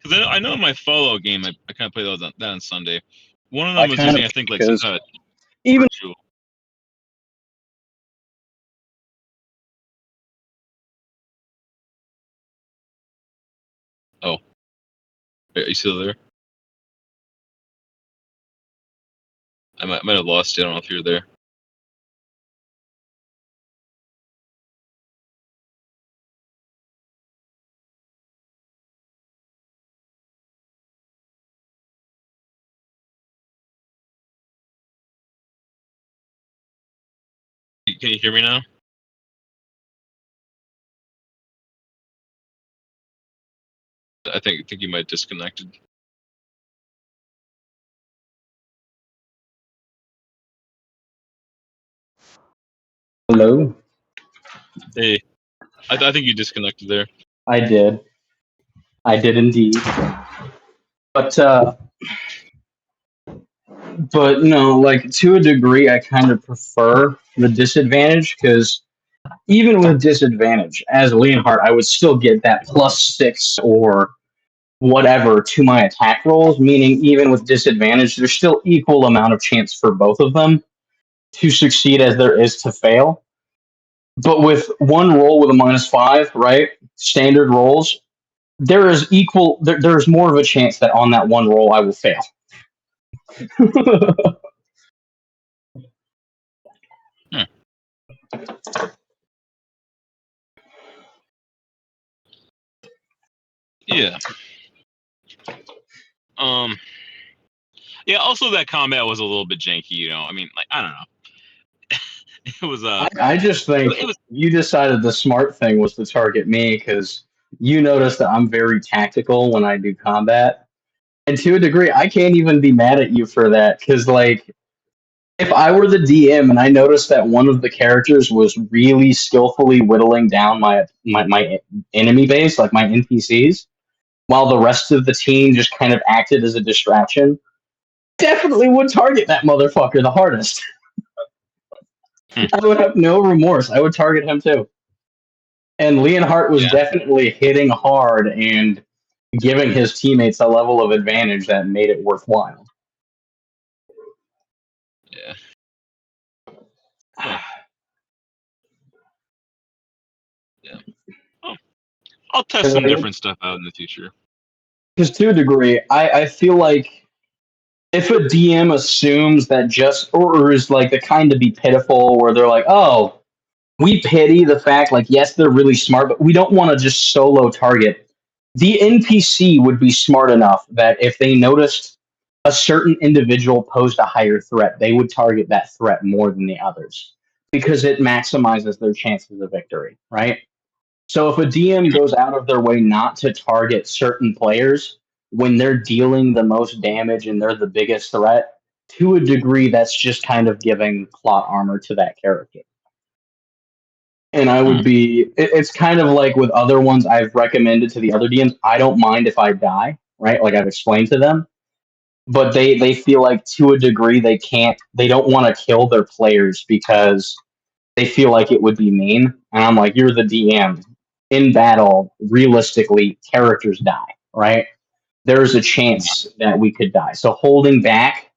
Because I know in my follow game, I kind of played that on Sunday. One of them was using, I think, like some kind of even virtual. Oh, are you still there? I might have lost you. I don't know if you're there. Can you hear me now? I think you might have disconnected. Hello? Hey, I think you disconnected there. I did. I did indeed. But no, like to a degree, I kind of prefer the disadvantage because even with disadvantage, as Leonhardt, I would still get that +6 or whatever to my attack rolls. Meaning, even with disadvantage, there's still equal amount of chance for both of them to succeed as there is to fail. But with one roll with a -5, right? Standard rolls, there is equal. There's more of a chance that on that one roll I will fail. Yeah. Yeah. Also, that combat was a little bit janky. You know, I mean, like I don't know. It was I just think you decided the smart thing was to target me because you notice that I'm very tactical when I do combat. And to a degree, I can't even be mad at you for that because, like, if I were the DM and I noticed that one of the characters was really skillfully whittling down my enemy base, like my NPCs, while the rest of the team just kind of acted as a distraction, definitely would target that motherfucker the hardest. I would have no remorse. I would target him too. And Leonhardt was definitely hitting hard and giving his teammates a level of advantage that made it worthwhile. Yeah. Huh. Yeah. Oh, I'll test some different stuff out in the future. Because to a degree, I feel like if a DM assumes that just or is like the kind to be pitiful, where they're like, oh, we pity the fact, like, yes, they're really smart, but we don't want to just solo target. The NPC would be smart enough that if they noticed a certain individual posed a higher threat, they would target that threat more than the others. because it maximizes their chances of victory, right? So if a DM goes out of their way not to target certain players when they're dealing the most damage and they're the biggest threat, to a degree, that's just kind of giving plot armor to that character. And I would be, it's kind of like with other ones I've recommended to the other DMs. I don't mind if I die, right? Like I've explained to them, but they feel like to a degree they don't want to kill their players because they feel like it would be mean. And I'm like, you're the DM. In battle, realistically, characters die, right? There's a chance that we could die. So holding back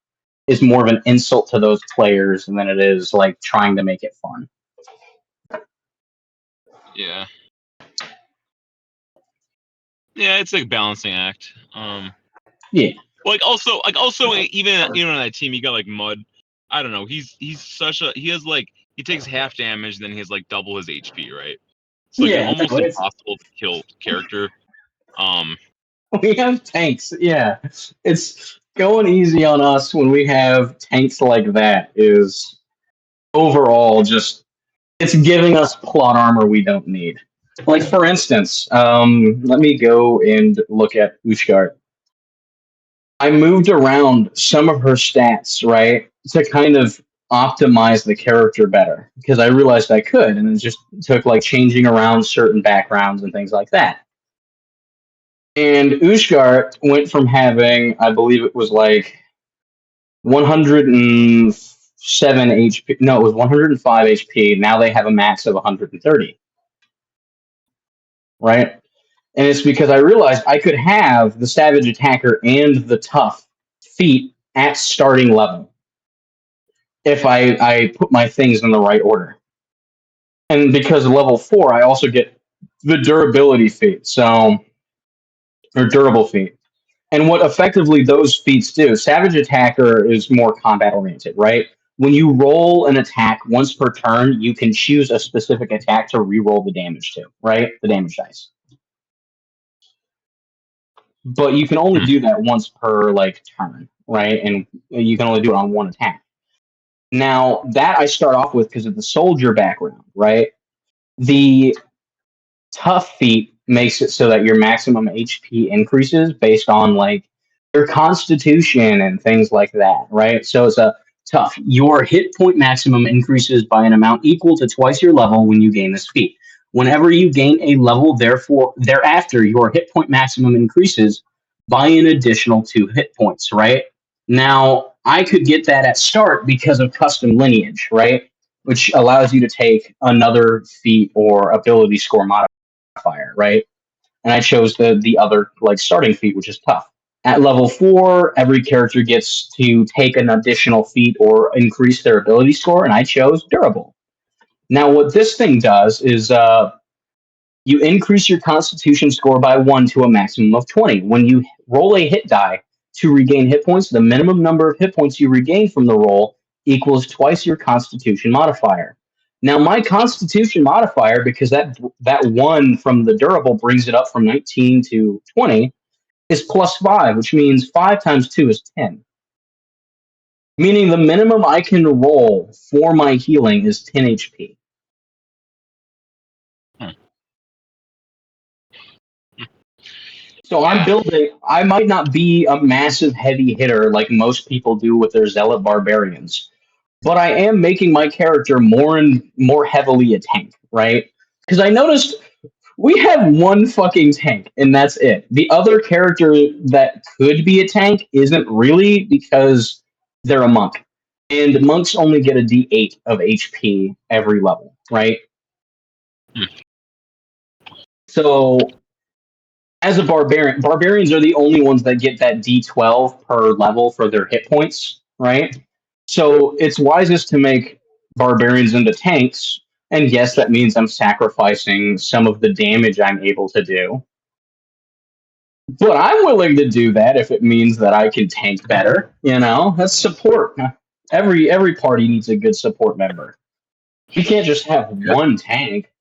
is more of an insult to those players than it is like trying to make it fun. Yeah. Yeah, it's like a balancing act. Yeah. Like also even on that team you got like Mud. I don't know. He's such a he has like he takes half damage, then he has like double his HP, right? It's like an Yeah, almost no, it's, impossible to kill character. we have tanks. Yeah, it's going easy on us when we have tanks like that. Is overall just it's giving us plot armor we don't need. Like for instance, let me go and look at Ushgard. I moved around some of her stats, right, to kind of optimize the character better because I realized I could, and it just took like changing around certain backgrounds and things like that. And Ushgard went from having, I believe it was like 107 HP. No, it was 105 HP. Now they have a max of 130, right? And it's because I realized I could have the Savage Attacker and the Tough feat at starting level if I put my things in the right order. And because level 4, I also get the durability feat, so or durable feat. And what effectively those feats do, Savage Attacker is more combat oriented, right? When you roll an attack once per turn, you can choose a specific attack to re-roll the damage to, right? The damage dice. But you can only do that once per like turn, right? And you can only do it on one attack. Now that I start off with because of the soldier background, right? The tough feat makes it so that your maximum HP increases based on like your constitution and things like that, right? So it's a tough. Your hit point maximum increases by an amount equal to twice your level when you gain this feat. Whenever you gain a level, therefore thereafter your hit point maximum increases by an additional 2 hit points, right? Now I could get that at start because of custom lineage, right? Which allows you to take another feat or ability score modifier, right? And I chose the other like starting feat, which is tough. At level 4, every character gets to take an additional feat or increase their ability score, and I chose durable. Now, what this thing does is you increase your Constitution score by 1 to a maximum of 20. When you roll a hit die to regain hit points, the minimum number of hit points you regain from the roll equals twice your Constitution modifier. Now, my Constitution modifier, because that 1 from the durable brings it up from 19 to 20, is +5, which means 5 times 2 is 10. Meaning the minimum I can roll for my healing is 10 HP. So I'm building. I might not be a massive heavy hitter like most people do with their zealot barbarians, but I am making my character more and more heavily a tank, right? Because I noticed we have one fucking tank, and that's it. The other character that could be a tank isn't really because they're a monk, and monks only get a D8 of HP every level, right? So as a barbarian, barbarians are the only ones that get that D12 per level for their hit points, right? So it's wisest to make barbarians into tanks. And yes, that means I'm sacrificing some of the damage I'm able to do. But I'm willing to do that if it means that I can tank better. You know, that's support. Every party needs a good support member. You can't just have one tank.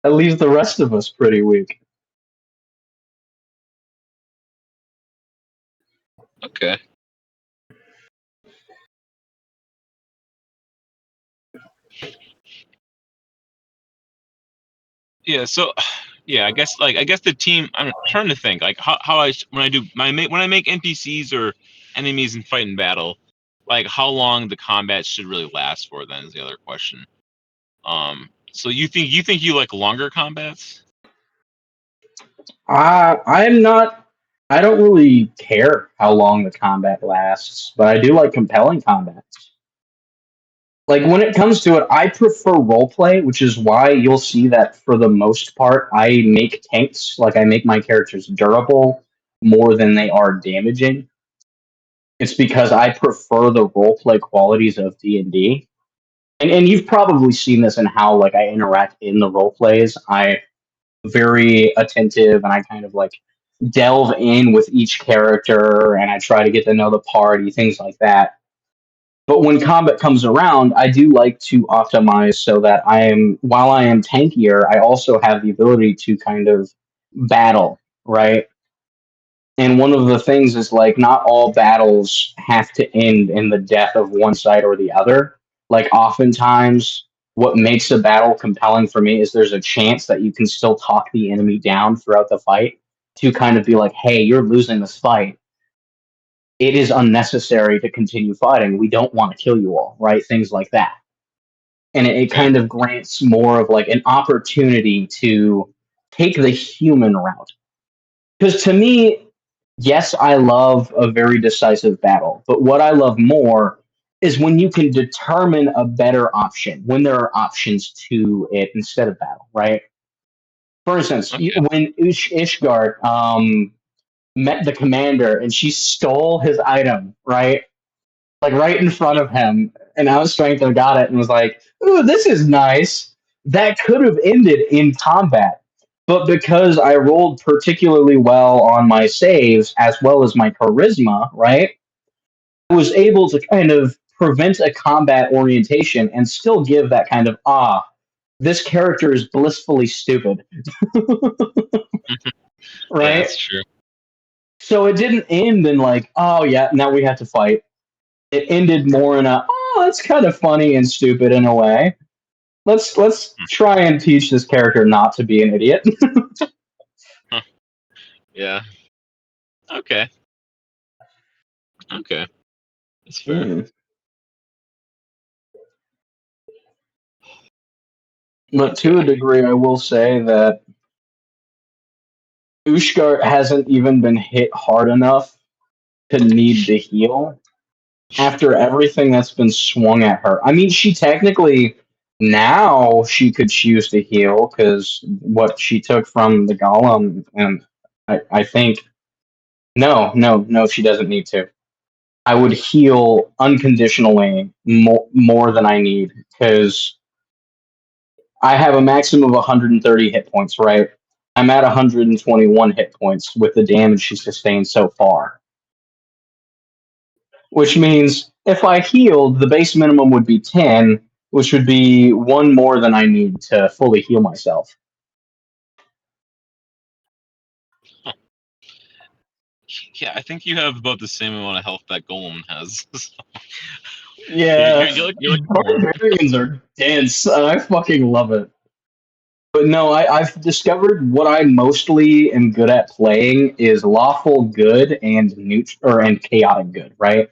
That leaves the rest of us pretty weak. Okay. Yeah, so I guess the team. I'm trying to think like how when I make NPCs or enemies and fight in battle, like how long the combat should really last for. Then is the other question. So you think you like longer combats? I'm not. I don't really care how long the combat lasts, but I do like compelling combats. Like when it comes to it, I prefer roleplay, which is why you'll see that for the most part, I make tanks. Like I make my characters durable more than they are damaging. It's because I prefer the roleplay qualities of D&D. And you've probably seen this in how like I interact in the role plays. I very attentive and I kind of like delve in with each character and I try to get to know the party, things like that. But when combat comes around, I do like to optimize so that while I am tankier, I also have the ability to kind of battle, right? And one of the things is like not all battles have to end in the death of one side or the other. Like oftentimes what makes a battle compelling for me is there's a chance that you can still talk the enemy down throughout the fight to kind of be like, hey, you're losing this fight. It is unnecessary to continue fighting. We don't want to kill you all, right? Things like that. And it Okay. kind of grants more of like an opportunity to take the human route. Because to me, yes, I love a very decisive battle, but what I love more is when you can determine a better option, when there are options to it instead of battle, right? For instance, Okay. when Ishgard met the commander and she stole his item, right? Like right in front of him, and Outstrength got it and was like, "Ooh, this is nice." That could have ended in combat, but because I rolled particularly well on my saves as well as my charisma, right, I was able to kind of prevent a combat orientation and still give that kind of this character is blissfully stupid, Yeah, right? that's true. So it didn't end in like, oh yeah, now we have to fight. It ended more in a, oh, that's kind of funny and stupid in a way. Let's try and teach this character not to be an idiot. Huh. Yeah. Okay. Okay. That's fair. Mm. But to a Okay. degree, I will say that Ushgart hasn't even been hit hard enough to need to heal after everything that's been swung at her. I mean, she technically now she could choose to heal because what she took from the golem, and I think no, she doesn't need to. I would heal unconditionally more than I need because I have a maximum of 130 hit points, right? I'm at 121 hit points with the damage she sustained so far. Which means if I healed, the base minimum would be 10, which would be one more than I need to fully heal myself. Huh. Yeah, I think you have about the same amount of health that Golem has. Yeah, You're like more. barbarians are dense, and I fucking love it. But no, I've discovered what I mostly am good at playing is lawful good and and chaotic good, right?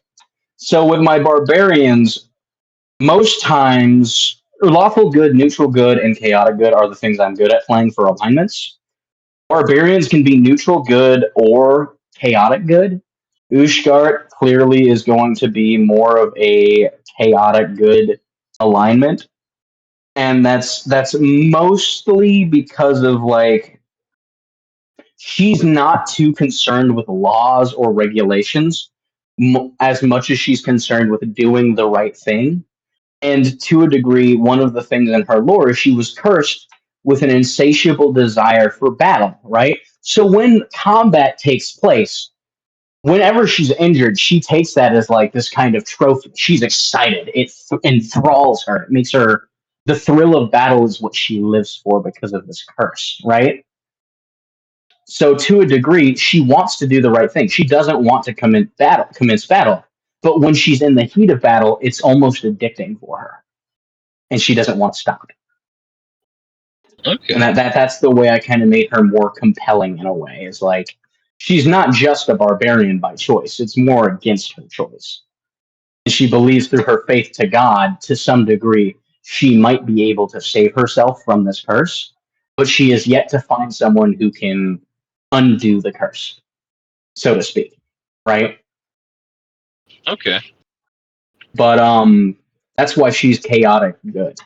So with my barbarians, most times lawful good, neutral good, and chaotic good are the things I'm good at playing for alignments. Barbarians can be neutral good or chaotic good. Ushgart clearly is going to be more of a chaotic good alignment. And that's mostly because of like she's not too concerned with laws or regulations as much as she's concerned with doing the right thing. And to a degree, one of the things in her lore is she was cursed with an insatiable desire for battle, right? So when combat takes place, whenever she's injured, she takes that as like this kind of trophy. She's excited. It enthralls her. It makes her the thrill of battle is what she lives for because of this curse, right? So to a degree, she wants to do the right thing. She doesn't want to commence battle. But when she's in the heat of battle, it's almost addicting for her. And she doesn't want to stop. Okay. And that's the way I kind of made her more compelling in a way. Is like she's not just a barbarian by choice; it's more against her choice. She believes through her faith to God, to some degree, she might be able to save herself from this curse, but she is yet to find someone who can undo the curse, so to speak. Right? Okay. But that's why she's chaotic good.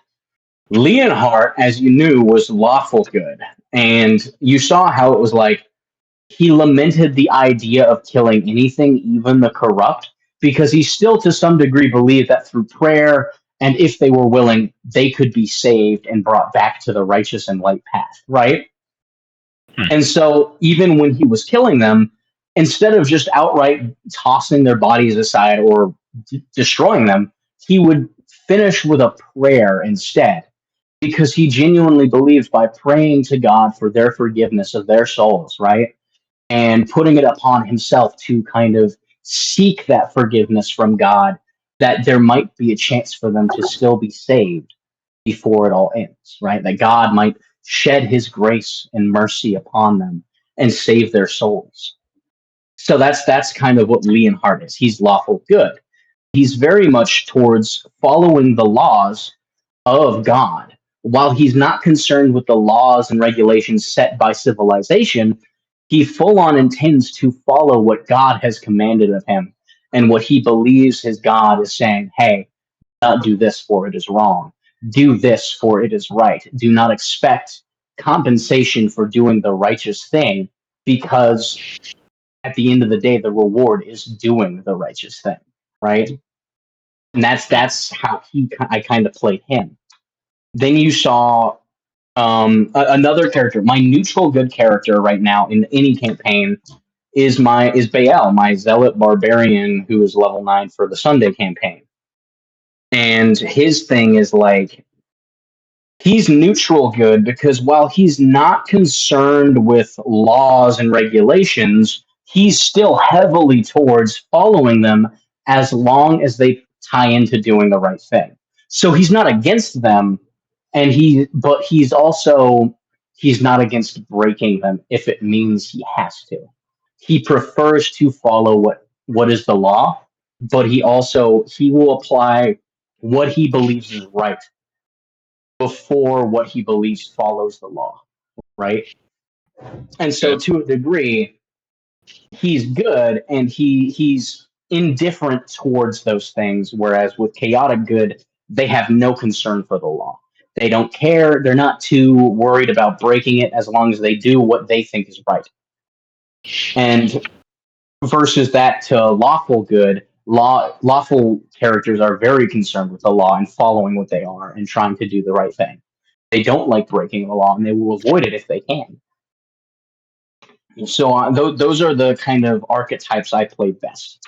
Leonhardt, as you knew, was lawful good. And you saw how it was like he lamented the idea of killing anything, even the corrupt, because he still to some degree believed that through prayer and if they were willing, they could be saved and brought back to the righteous and light path, right? And so even when he was killing them, instead of just outright tossing their bodies aside or destroying them, he would finish with a prayer instead because he genuinely believes by praying to God for their forgiveness of their souls, right? And putting it upon himself to kind of seek that forgiveness from God, that there might be a chance for them to still be saved before it all ends, right? That God might shed his grace and mercy upon them and save their souls. So that's kind of what Leonhardt is. He's lawful good. He's very much towards following the laws of God. While he's not concerned with the laws and regulations set by civilization, he full on intends to follow what God has commanded of him and what he believes his God is saying, hey, not do this for it is wrong. Do this for it is right. Do not expect compensation for doing the righteous thing because at the end of the day, the reward is doing the righteous thing, right? And that's how I kind of played him. Then you saw another character. My neutral good character right now in any campaign is Baal, my zealot barbarian who is level 9 for the Sunday campaign. And his thing is like he's neutral good because while he's not concerned with laws and regulations, he's still heavily towards following them as long as they tie into doing the right thing. So he's not against them, but he's not against breaking them if it means he has to. He prefers to follow what is the law, but he will apply what he believes is right before what he believes follows the law, right? And so to a degree, he's good and he's indifferent towards those things, whereas with chaotic good, they have no concern for the law. They don't care. They're not too worried about breaking it as long as they do what they think is right. And versus that to lawful good, lawful characters are very concerned with the law and following what they are and trying to do the right thing. They don't like breaking the law and they will avoid it if they can. So those are the kind of archetypes I play best.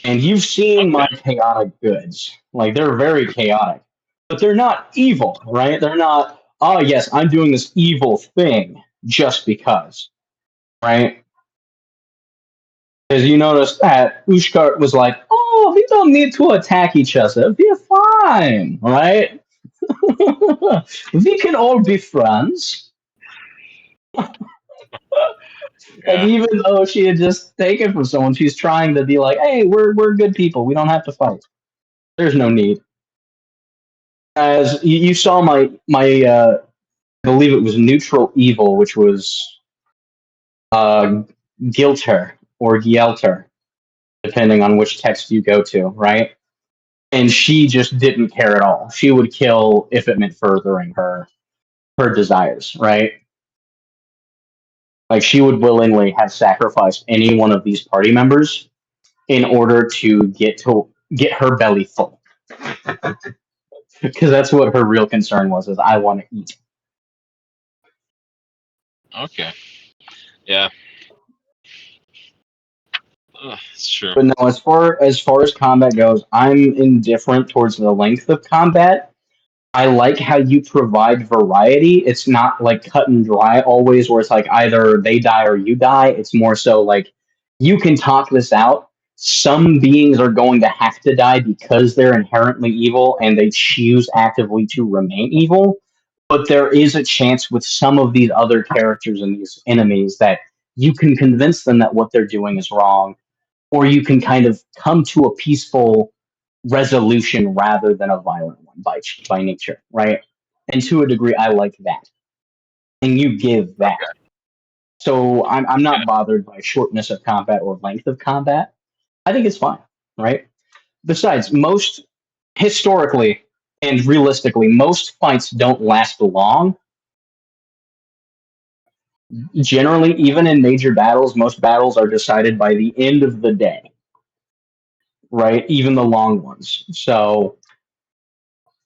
And you've seen my chaotic goods. Like, they're very chaotic. But they're not evil, right? They're not, oh, yes, I'm doing this evil thing just because, right? Because you notice that Ushkart was like, oh, we don't need to attack each other. We're fine, right? We can all be friends. And even though she had just taken from someone, she's trying to be like, hey, we're good people. We don't have to fight. There's no need. As you saw my I believe it was neutral evil, which was Gilter or Gielter, depending on which text you go to, right? And she just didn't care at all. She would kill if it meant furthering her desires, right? Like, she would willingly have sacrificed any one of these party members in order to get her belly full. Because that's what her real concern was, is I want to eat. Okay. Yeah. It's true. But no, as far as combat goes, I'm indifferent towards the length of combat. I like how you provide variety. It's not like cut and dry always, where it's like either they die or you die. It's more so like you can talk this out. Some beings are going to have to die because they're inherently evil and they choose actively to remain evil. but there is a chance with some of these other characters and these enemies that you can convince them that what they're doing is wrong, or you can kind of come to a peaceful resolution rather than a violent one by nature, right? And to a degree, I like that, and you give that. Okay. So I'm not bothered by shortness of combat or length of combat. I think it's fine, right? Besides, most historically and realistically, most fights don't last long. Generally, even in major battles, most battles are decided by the end of the day, right? Even the long ones. So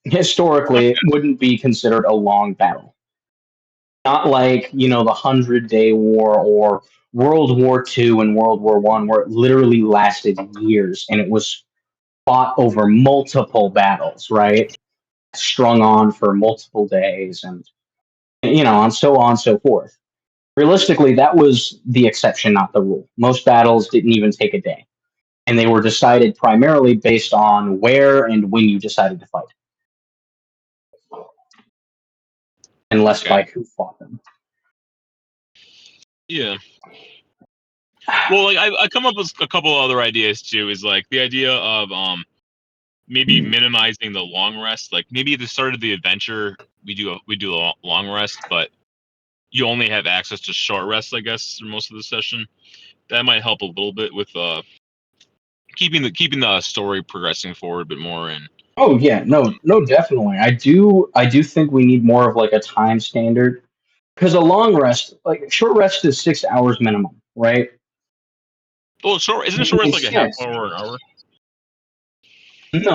historically, Okay. it wouldn't be considered a long battle. Not like, the 100-Day War or World War II and World War One, where it literally lasted years and it was fought over multiple battles, right? Strung on for multiple days and, and so on and so forth. Realistically, that was the exception, not the rule. Most battles didn't even take a day, and they were decided primarily based on where and when you decided to fight, and less Okay. by who fought them. Yeah. Well, like I come up with a couple other ideas too. Is like the idea of maybe minimizing the long rest. Like maybe at the start of the adventure we do a long rest, but you only have access to short rest, I guess, for most of the session. That might help a little bit with keeping the story progressing forward a bit more. And Oh yeah, no, definitely. I do think we need more of like a time standard, because a long rest, like short rest, is 6 hours minimum, right? well, short isn't short rest like Makes a half sense. hour or an hour?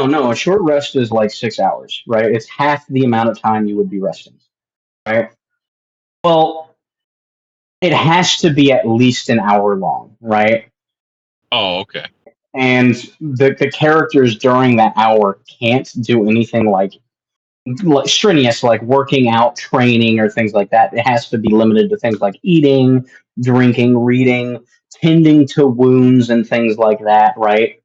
No, a short rest is like 6 hours, right? It's half the amount of time you would be resting, right? Well, it has to be at least an hour long, right? Oh, okay. And the characters during that hour can't do anything like strenuous, like working out, training, or things like that. It has to be limited to things like eating, drinking, reading, tending to wounds, and things like that, right?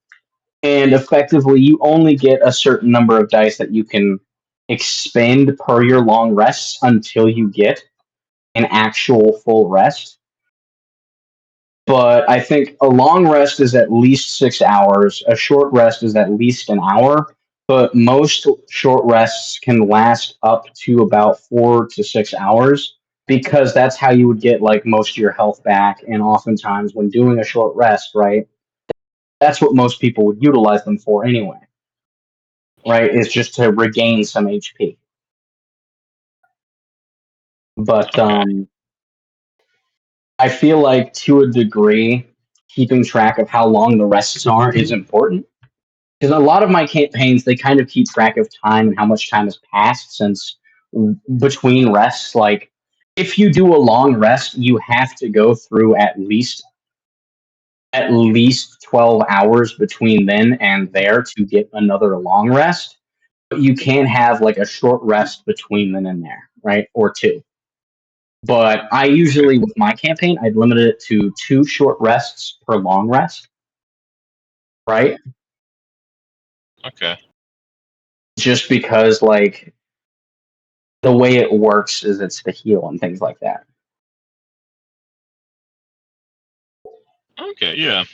And effectively, you only get a certain number of dice that you can expend per your long rests until you get an actual full rest. But I think a long rest is at least 6 hours. A short rest is at least an hour. But most short rests can last up to about 4 to 6 hours, because that's how you would get like most of your health back. And oftentimes, when doing a short rest, right, that's what most people would utilize them for anyway, right? Is just to regain some HP. But Okay. I feel like to a degree, keeping track of how long the rests are is important. Because a lot of my campaigns, they kind of keep track of time and how much time has passed since between rests. Like, if you do a long rest, you have to go through at least 12 hours between then and there to get another long rest. But you can have like a short rest between then and there, right? Or two. But I usually, with my campaign, I'd limit it to 2 short rests per long rest, right? Okay. Just because, like, the way it works is it's to heal and things like that. Okay. Yeah.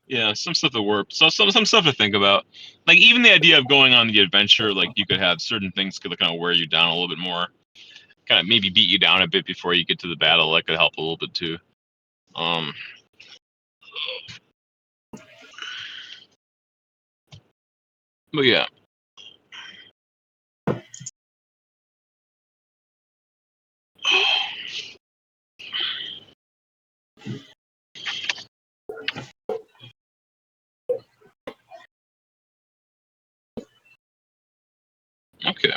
Yeah. Some stuff that works. So some stuff to think about. Like even the idea of going on the adventure, like you could have certain things could kind of wear you down a little bit more. Kind of maybe beat you down a bit before you get to the battle. That could help a little bit too. Um. But yeah. Okay.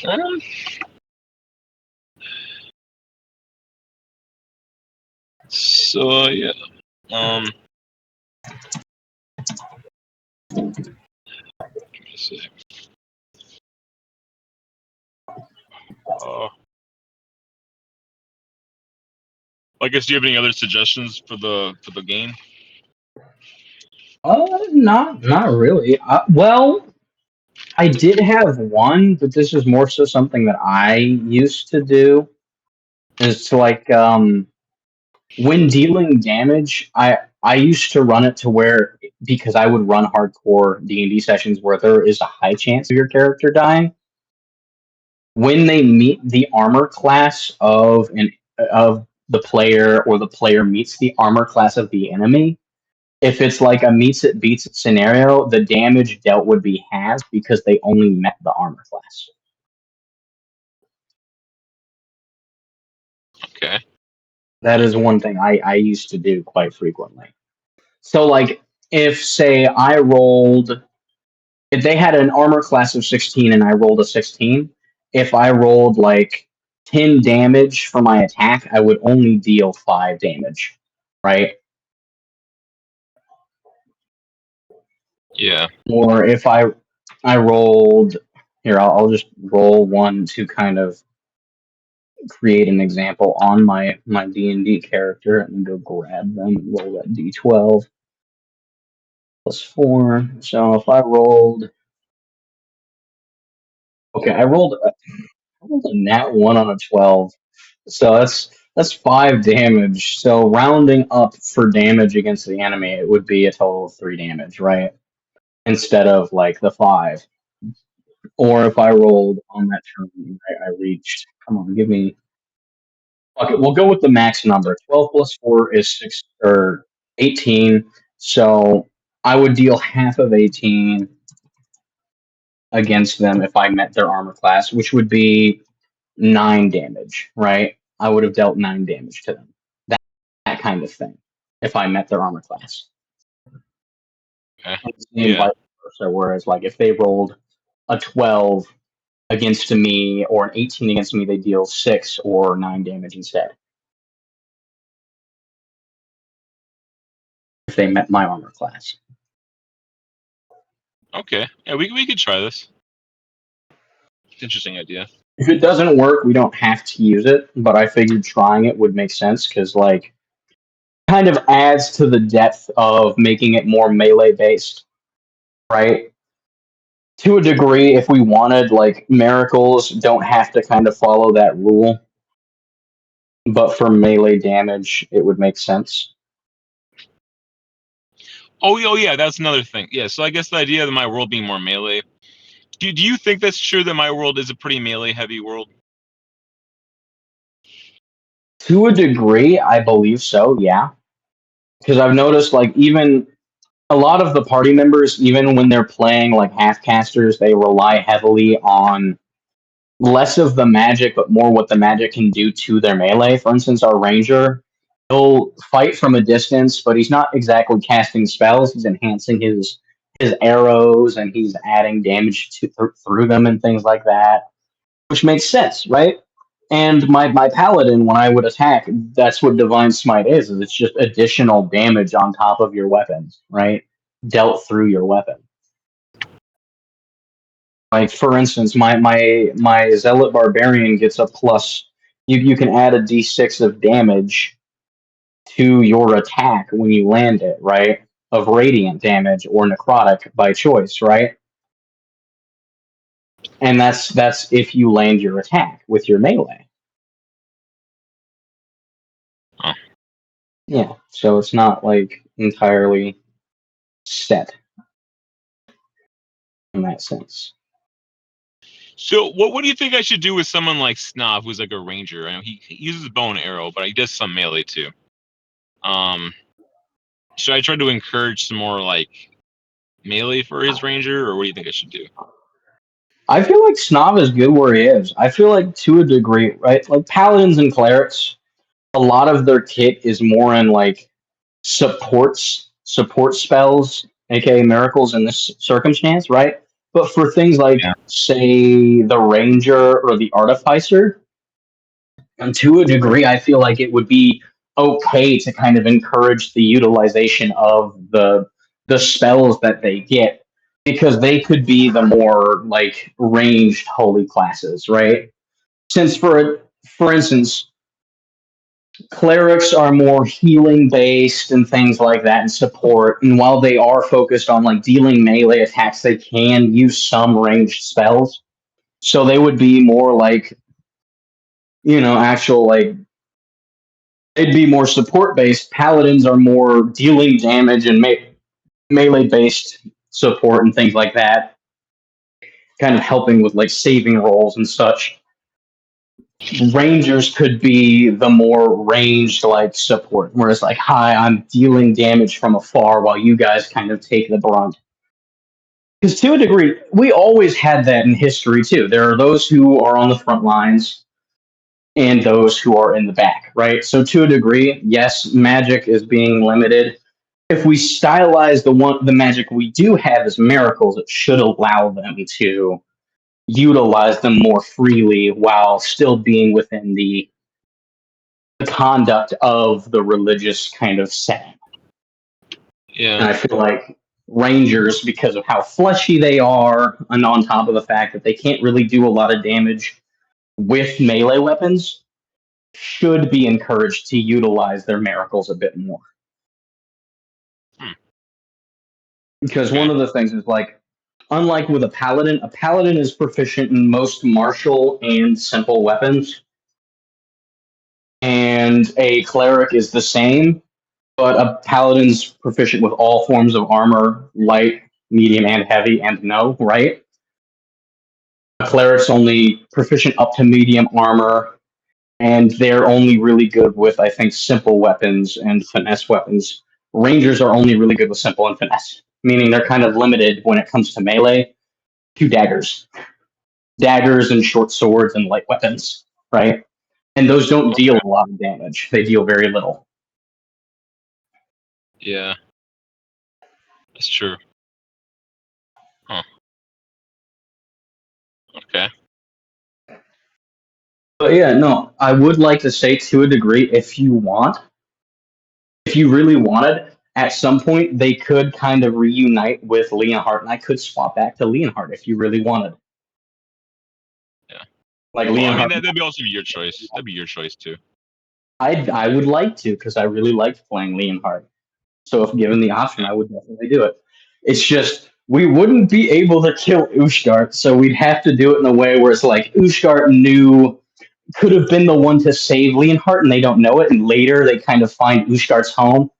Um, so yeah. Um. Let's see. I guess, do you have any other suggestions for the game? Not really. Well, I did have one, but this is more so something that I used to do. Is to like when dealing damage, I used to run it to where because I would run hardcore D&D sessions where there is a high chance of your character dying. When they meet the armor class of the player or the player meets the armor class of the enemy, if it's like a meets it beats it scenario, the damage dealt would be halved because they only met the armor class. Okay. That is one thing I used to do quite frequently. So, like, if, say, if they had an armor class of 16 and I rolled a 16, if I rolled, like, 10 damage for my attack, I would only deal 5 damage, right? Yeah. Or if I rolled, here, I'll just roll one to kind of create an example on my D&D character and go grab them and roll that D12 plus 4. So if I rolled, okay, I rolled a nat 1 on a 12. So that's 5 damage. So rounding up for damage against the enemy, it would be a total of 3 damage, right? Instead of like the 5. Or if I rolled on that turn, I reached. Come on, give me. Okay, we'll go with the max number. 12 plus 4 is 6 or 18. So I would deal half of 18 against them if I met their armor class, which would be 9 damage, right? I would have dealt 9 damage to them. That kind of thing. If I met their armor class. Okay. And Yeah. vice versa, whereas like if they rolled a 12 against me or an 18 against me, they deal 6 or 9 damage instead. If they met my armor class. Okay. Yeah, we could try this. It's an interesting idea. If it doesn't work, we don't have to use it, but I figured trying it would make sense because like kind of adds to the depth of making it more melee based, right? To a degree, if we wanted, like, miracles don't have to kind of follow that rule. But for melee damage, it would make sense. Oh yeah, that's another thing. Yeah, so I guess the idea of my world being more melee. Do you think that's true that my world is a pretty melee heavy world? To a degree, I believe so, yeah. Because I've noticed, like, even a lot of the party members, even when they're playing, like, half-casters, they rely heavily on less of the magic, but more what the magic can do to their melee. For instance, our ranger, he'll fight from a distance, but he's not exactly casting spells. He's enhancing his arrows and he's adding damage through them and things like that, which makes sense, right? And my paladin, when I would attack, that's what divine smite is it's just additional damage on top of your weapons, right? Dealt through your weapon. Like for instance, my zealot barbarian gets a plus. You can add a d6 of damage to your attack when you land it, right? Of radiant damage or necrotic by choice, right? And that's if you land your attack with your melee. Huh. Yeah, so it's not like entirely set in that sense. So what do you think I should do with someone like Snob, who's like a ranger? I know he uses bow and arrow, but he does some melee too. Should I try to encourage some more like melee for his ranger, or what do you think I should do? I feel like Snob is good where he is. I feel like to a degree, right? Like paladins and clerics, a lot of their kit is more in like support spells, aka miracles in this circumstance, right? But for things like, Yeah. say, the ranger or the artificer, and to a degree, I feel like it would be okay to kind of encourage the utilization of the spells that they get because they could be the more like ranged holy classes, right? Since for instance, clerics are more healing based and things like that and support, and while they are focused on like dealing melee attacks, they can use some ranged spells. So they would be more like, actual like they'd be more support based. Paladins are more dealing damage and melee based support and things like that, kind of helping with like saving rolls and such. Rangers could be the more ranged like support, whereas like, hi, I'm dealing damage from afar while you guys kind of take the brunt. Because to a degree, we always had that in history too. There are those who are on the front lines and those who are in the back, right? So to a degree, yes, magic is being limited. If we stylize the magic we do have as miracles, it should allow them to utilize them more freely while still being within the conduct of the religious kind of setting. And Yeah. I feel like Rangers, because of how fleshy they are, and on top of the fact that they can't really do a lot of damage with melee weapons, should be encouraged to utilize their miracles a bit more. Because one of the things is like, unlike with a paladin is proficient in most martial and simple weapons, and a cleric is the same, but a paladin's proficient with all forms of armor, light, medium, and heavy, and no, right? A cleric's only proficient up to medium armor, and they're only really good with, I think, simple weapons and finesse weapons. Rangers are only really good with simple and finesse, meaning they're kind of limited when it comes to melee to daggers. Daggers and short swords and light weapons, right? And those don't deal a lot of damage. They deal very little. Yeah. That's true. Huh. Okay. But yeah, no, I would like to say to a degree, if you really wanted, at some point they could kind of reunite with Leonhardt, and I could swap back to Leonhardt if you really wanted. Yeah. Like Well, I mean, Leonhardt, that'd be also your choice. That'd be your choice too. I would like to because I really liked playing Leonhardt. So if given the option, I would definitely do it. It's just we wouldn't be able to kill Ushgard, so we'd have to do it in a way where it's like Ushgard could have been the one to save Leonhardt, and they don't know it. And later, they kind of find Ushgard's home,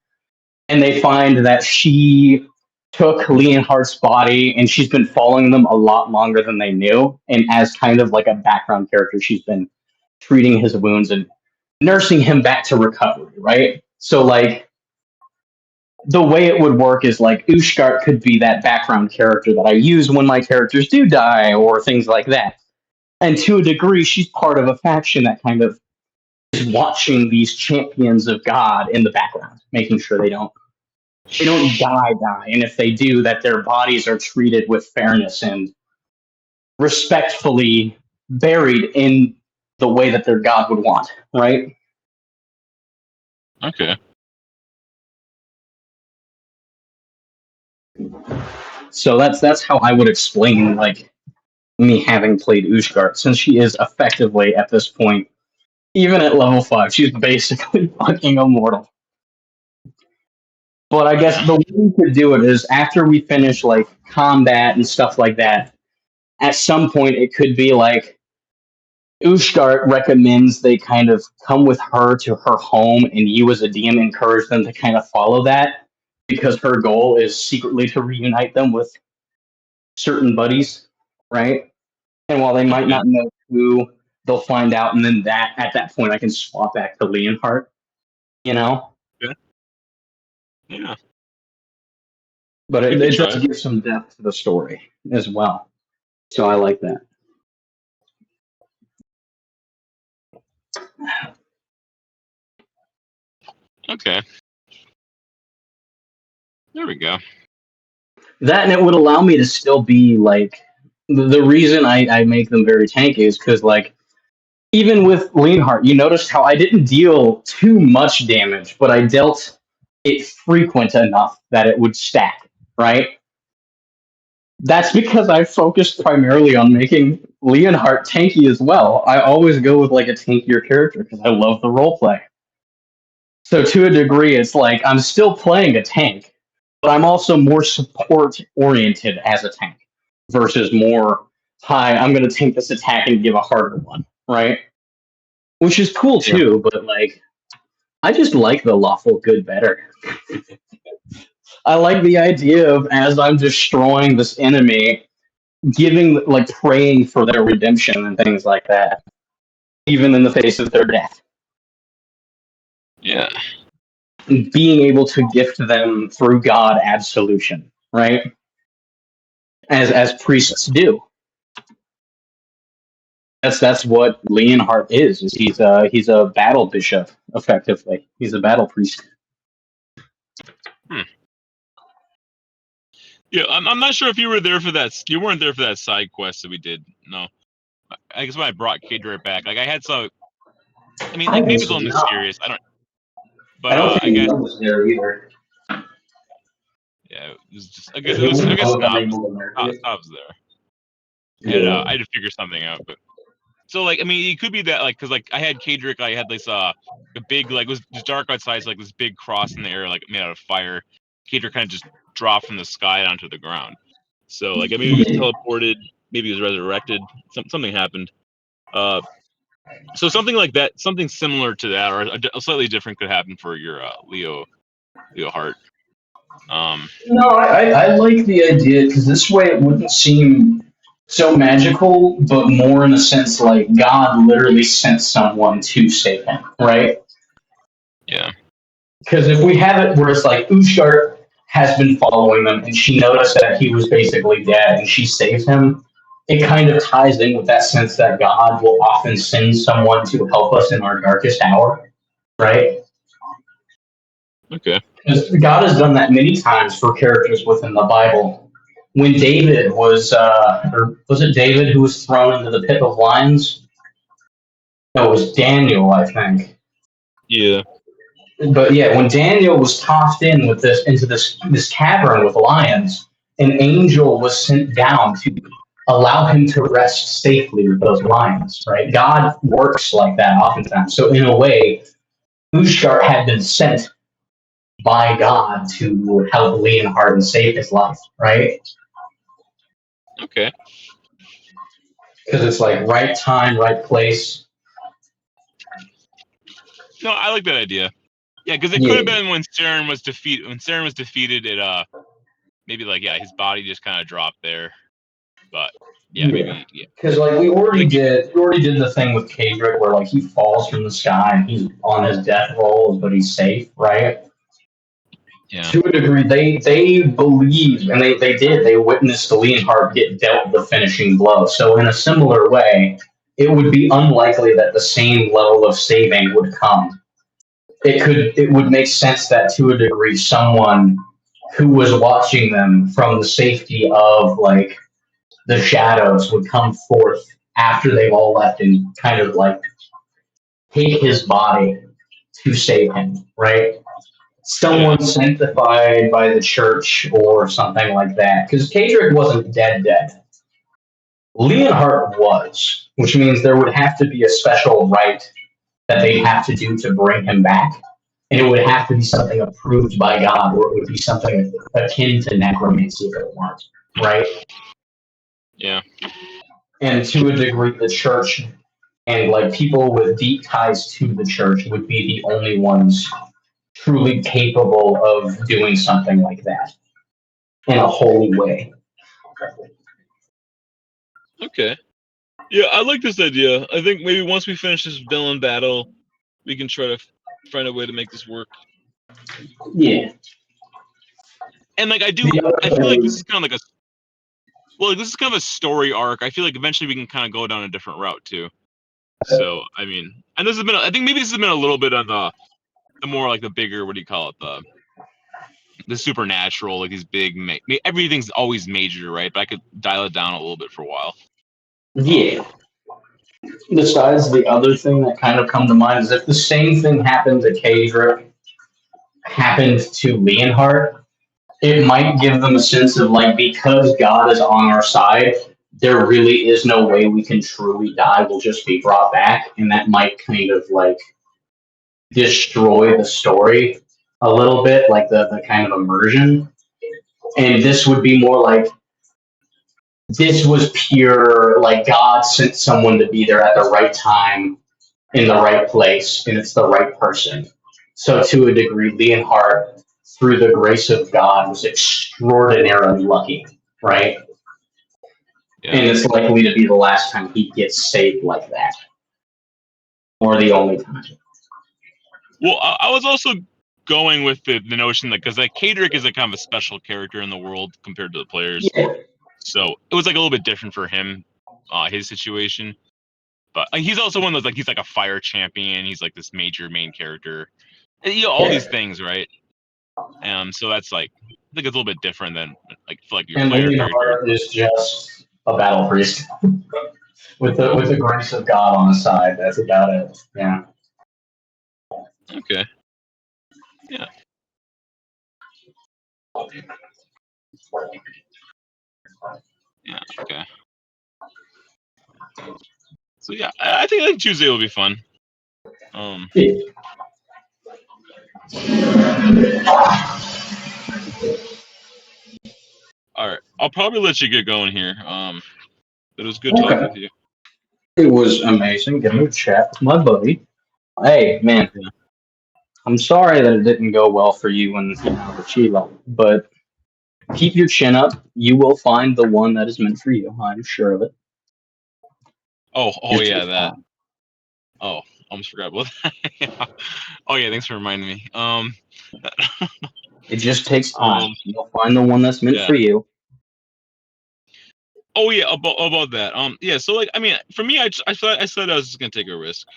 and they find that she took Leonhardt's body, and she's been following them a lot longer than they knew. And as kind of like a background character, she's been treating his wounds and nursing him back to recovery, right? So, like, the way it would work is like Ushgard could be that background character that I use when my characters do die, or things like that. And to a degree, she's part of a faction that kind of is watching these champions of God in the background, making sure they don't die, and if they do, that their bodies are treated with fairness and respectfully buried in the way that their God would want, right? Okay. So that's how I would explain like me having played Ushgard, since she is effectively at this point, even at level 5, she's basically fucking immortal. But I guess the way we could do it is after we finish like combat and stuff like that, at some point it could be like Ushgard recommends they kind of come with her to her home, and you as a DM encourage them to kind of follow that, because her goal is secretly to reunite them with certain buddies, right? And while they might not know who, they'll find out, and then at that point I can swap back to Leonhardt, you know? Yeah. But You it can does try. give some depth to the story as well. So I like that. Okay. There we go. That, and it would allow me to still be like, the reason I make them very tanky is because like, even with Leonhardt, you noticed how I didn't deal too much damage, but I dealt it frequent enough that it would stack, right? That's because I focused primarily on making Leonhardt tanky as well. I always go with like a tankier character because I love the roleplay. So to a degree, it's like I'm still playing a tank, but I'm also more support oriented as a tank versus more, hi, I'm going to take this attack and give a harder one, right? Which is cool Yeah. too, but like, I just like the lawful good better. I like the idea of as I'm destroying this enemy, giving, like, praying for their redemption and things like that, even in the face of their death. Yeah. Being able to gift them through God absolution, right? As priests do. That's what Leonhardt is he's a battle bishop, effectively. He's a battle priest. Yeah, I'm not sure if you were there for that. You weren't there for that side quest that we did. No, I guess when I brought Kadra back, like I had some. I mean, like maybe it's a little mysterious. I don't. But I don't I think guess Neil was there either. yeah, it was just. I guess it was. I guess Snob's there, and I had to figure something out. But so like, I mean, it could be that like, cause like I had Kadric, I had this a big like it was just dark outside, so like this big cross in the air, like made out of fire. Kadric kind of just dropped from the sky onto the ground. So like, I mean, he was teleported, maybe he was resurrected. Something happened. So something like that, something similar to that, or a slightly different could happen for your Leo Hart. No, I like the idea because this way it wouldn't seem so magical, but more in a sense like God literally sent someone to save him, right? Yeah. Because if we have it where it's like Ushart has been following them and she noticed that he was basically dead and she saves him, it kind of ties in with that sense that God will often send someone to help us in our darkest hour, right? Okay. Because God has done that many times for characters within the Bible. When David was, or was it David who was thrown into the pit of lions? No, it was Daniel, I think. Yeah. But yeah, when Daniel was tossed in with this cavern with lions, an angel was sent down to allow him to rest safely with those lions. Right? God works like that oftentimes. So in a way, Ushart had been sent by God to help Leonhardt and save his life. Right? Okay. Because it's like right time, right place. No, I like that idea. Yeah, because it could have been when Saren was defeated. When Saren was defeated, it maybe like his body just kind of dropped there. But maybe Because like we already did the thing with Kadric where like he falls from the sky and he's on his death roll, but he's safe, right? Yeah. To a degree, they believe and they witnessed Leonhardt get dealt the finishing blow. So in a similar way, it would be unlikely that the same level of saving would come. It would make sense that to a degree someone who was watching them from the safety of like the shadows would come forth after they've all left and kind of like take his body to save him, right? Someone sanctified by the church or something like that. Because Kadric wasn't dead. Leonhardt was, which means there would have to be a special rite that they'd have to do to bring him back. And it would have to be something approved by God, or it would be something akin to necromancy if it weren't, right? Yeah. And to a degree, the church and like people with deep ties to the church would be the only ones truly capable of doing something like that in a holy way. Okay. Yeah, I like this idea. I think maybe once we finish this villain battle, we can try to find a way to make this work. Yeah. And like I feel like this is kind of like this is kind of a story arc. I feel like eventually we can kind of go down a different route too. So I mean, and this has been I think maybe this has been a little bit on the more like the bigger, what do you call it, the supernatural, like these big everything's always major, right? But I could dial it down a little bit for a while. Yeah. Besides, the other thing that kind of come to mind is if the same thing happened to Kadric happened to Leonhardt, it might give them a sense of like, because God is on our side, there really is no way we can truly die. We'll just be brought back, and that might kind of like destroy the story a little bit, like the kind of immersion. And this would be more like, this was pure, like God sent someone to be there at the right time in the right place, and it's the right person. So to a degree, Leonhardt, through the grace of God, was extraordinarily lucky, right? Yeah. And it's likely to be the last time he gets saved like that, or the only time. Well, I was also going with the notion that because like Kadrick is a kind of a special character in the world compared to the players, Yeah. so it was like a little bit different for him, his situation. But he's also one of those like he's like a fire champion. He's like this major main character, and, all these things, right? So that's like I think it's a little bit different than like for like your And player character. Leonhardt is just a battle priest with the grace of God on his side. That's about it. Yeah. Okay. Yeah. Yeah. Okay. So yeah, I think Tuesday will be fun. All right, I'll probably let you get going here. It was good talking with you. It was amazing getting to chat with my buddy. Hey, man, Yeah. I'm sorry that it didn't go well for you and the Sheila, but keep your chin up. You will find the one that is meant for you. I'm sure of it. Oh Just yeah, take that. time. Oh, almost forgot about that. Oh yeah, thanks for reminding me. It just takes time. You'll find the one that's meant Yeah. for you. Oh yeah, about that. Yeah. So like, I mean, for me, I said I was just gonna take a risk,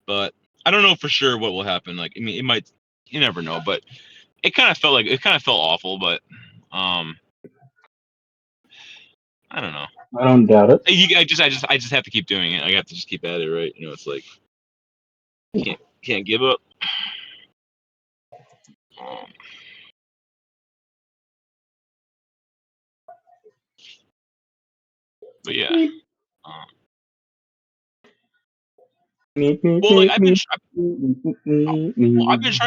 but I don't know for sure what will happen. Like, I mean, it might. You never know, but it kind of felt awful, but I don't know. I don't doubt it. I just have to keep doing it. I have to just keep at it, right? It's like can't give up. But yeah. Well, like I've been trying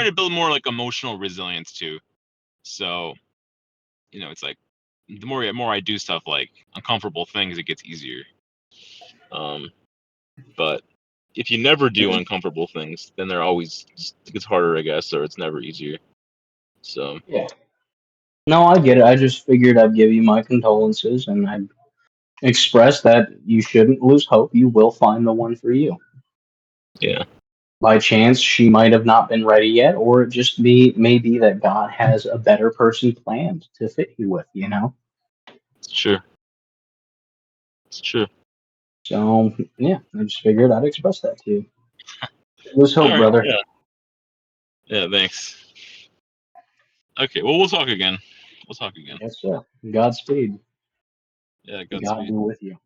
to build more like emotional resilience too. So, it's like the more I do stuff like uncomfortable things, it gets easier. But if you never do uncomfortable things, then they're always it gets harder, I guess, or it's never easier. So Yeah. No, I get it. I just figured I'd give you my condolences and I'd express that you shouldn't lose hope. You will find the one for you. yeah, By chance, she might have not been ready yet, or it just may be that God has a better person planned to fit you with, it's true. It's true. So, yeah, I just figured I'd express that to you. Lose hope, All right, brother. Yeah, thanks. Okay, well, we'll talk again. Yes, sir. Godspeed. Yeah, God Godspeed. be with you.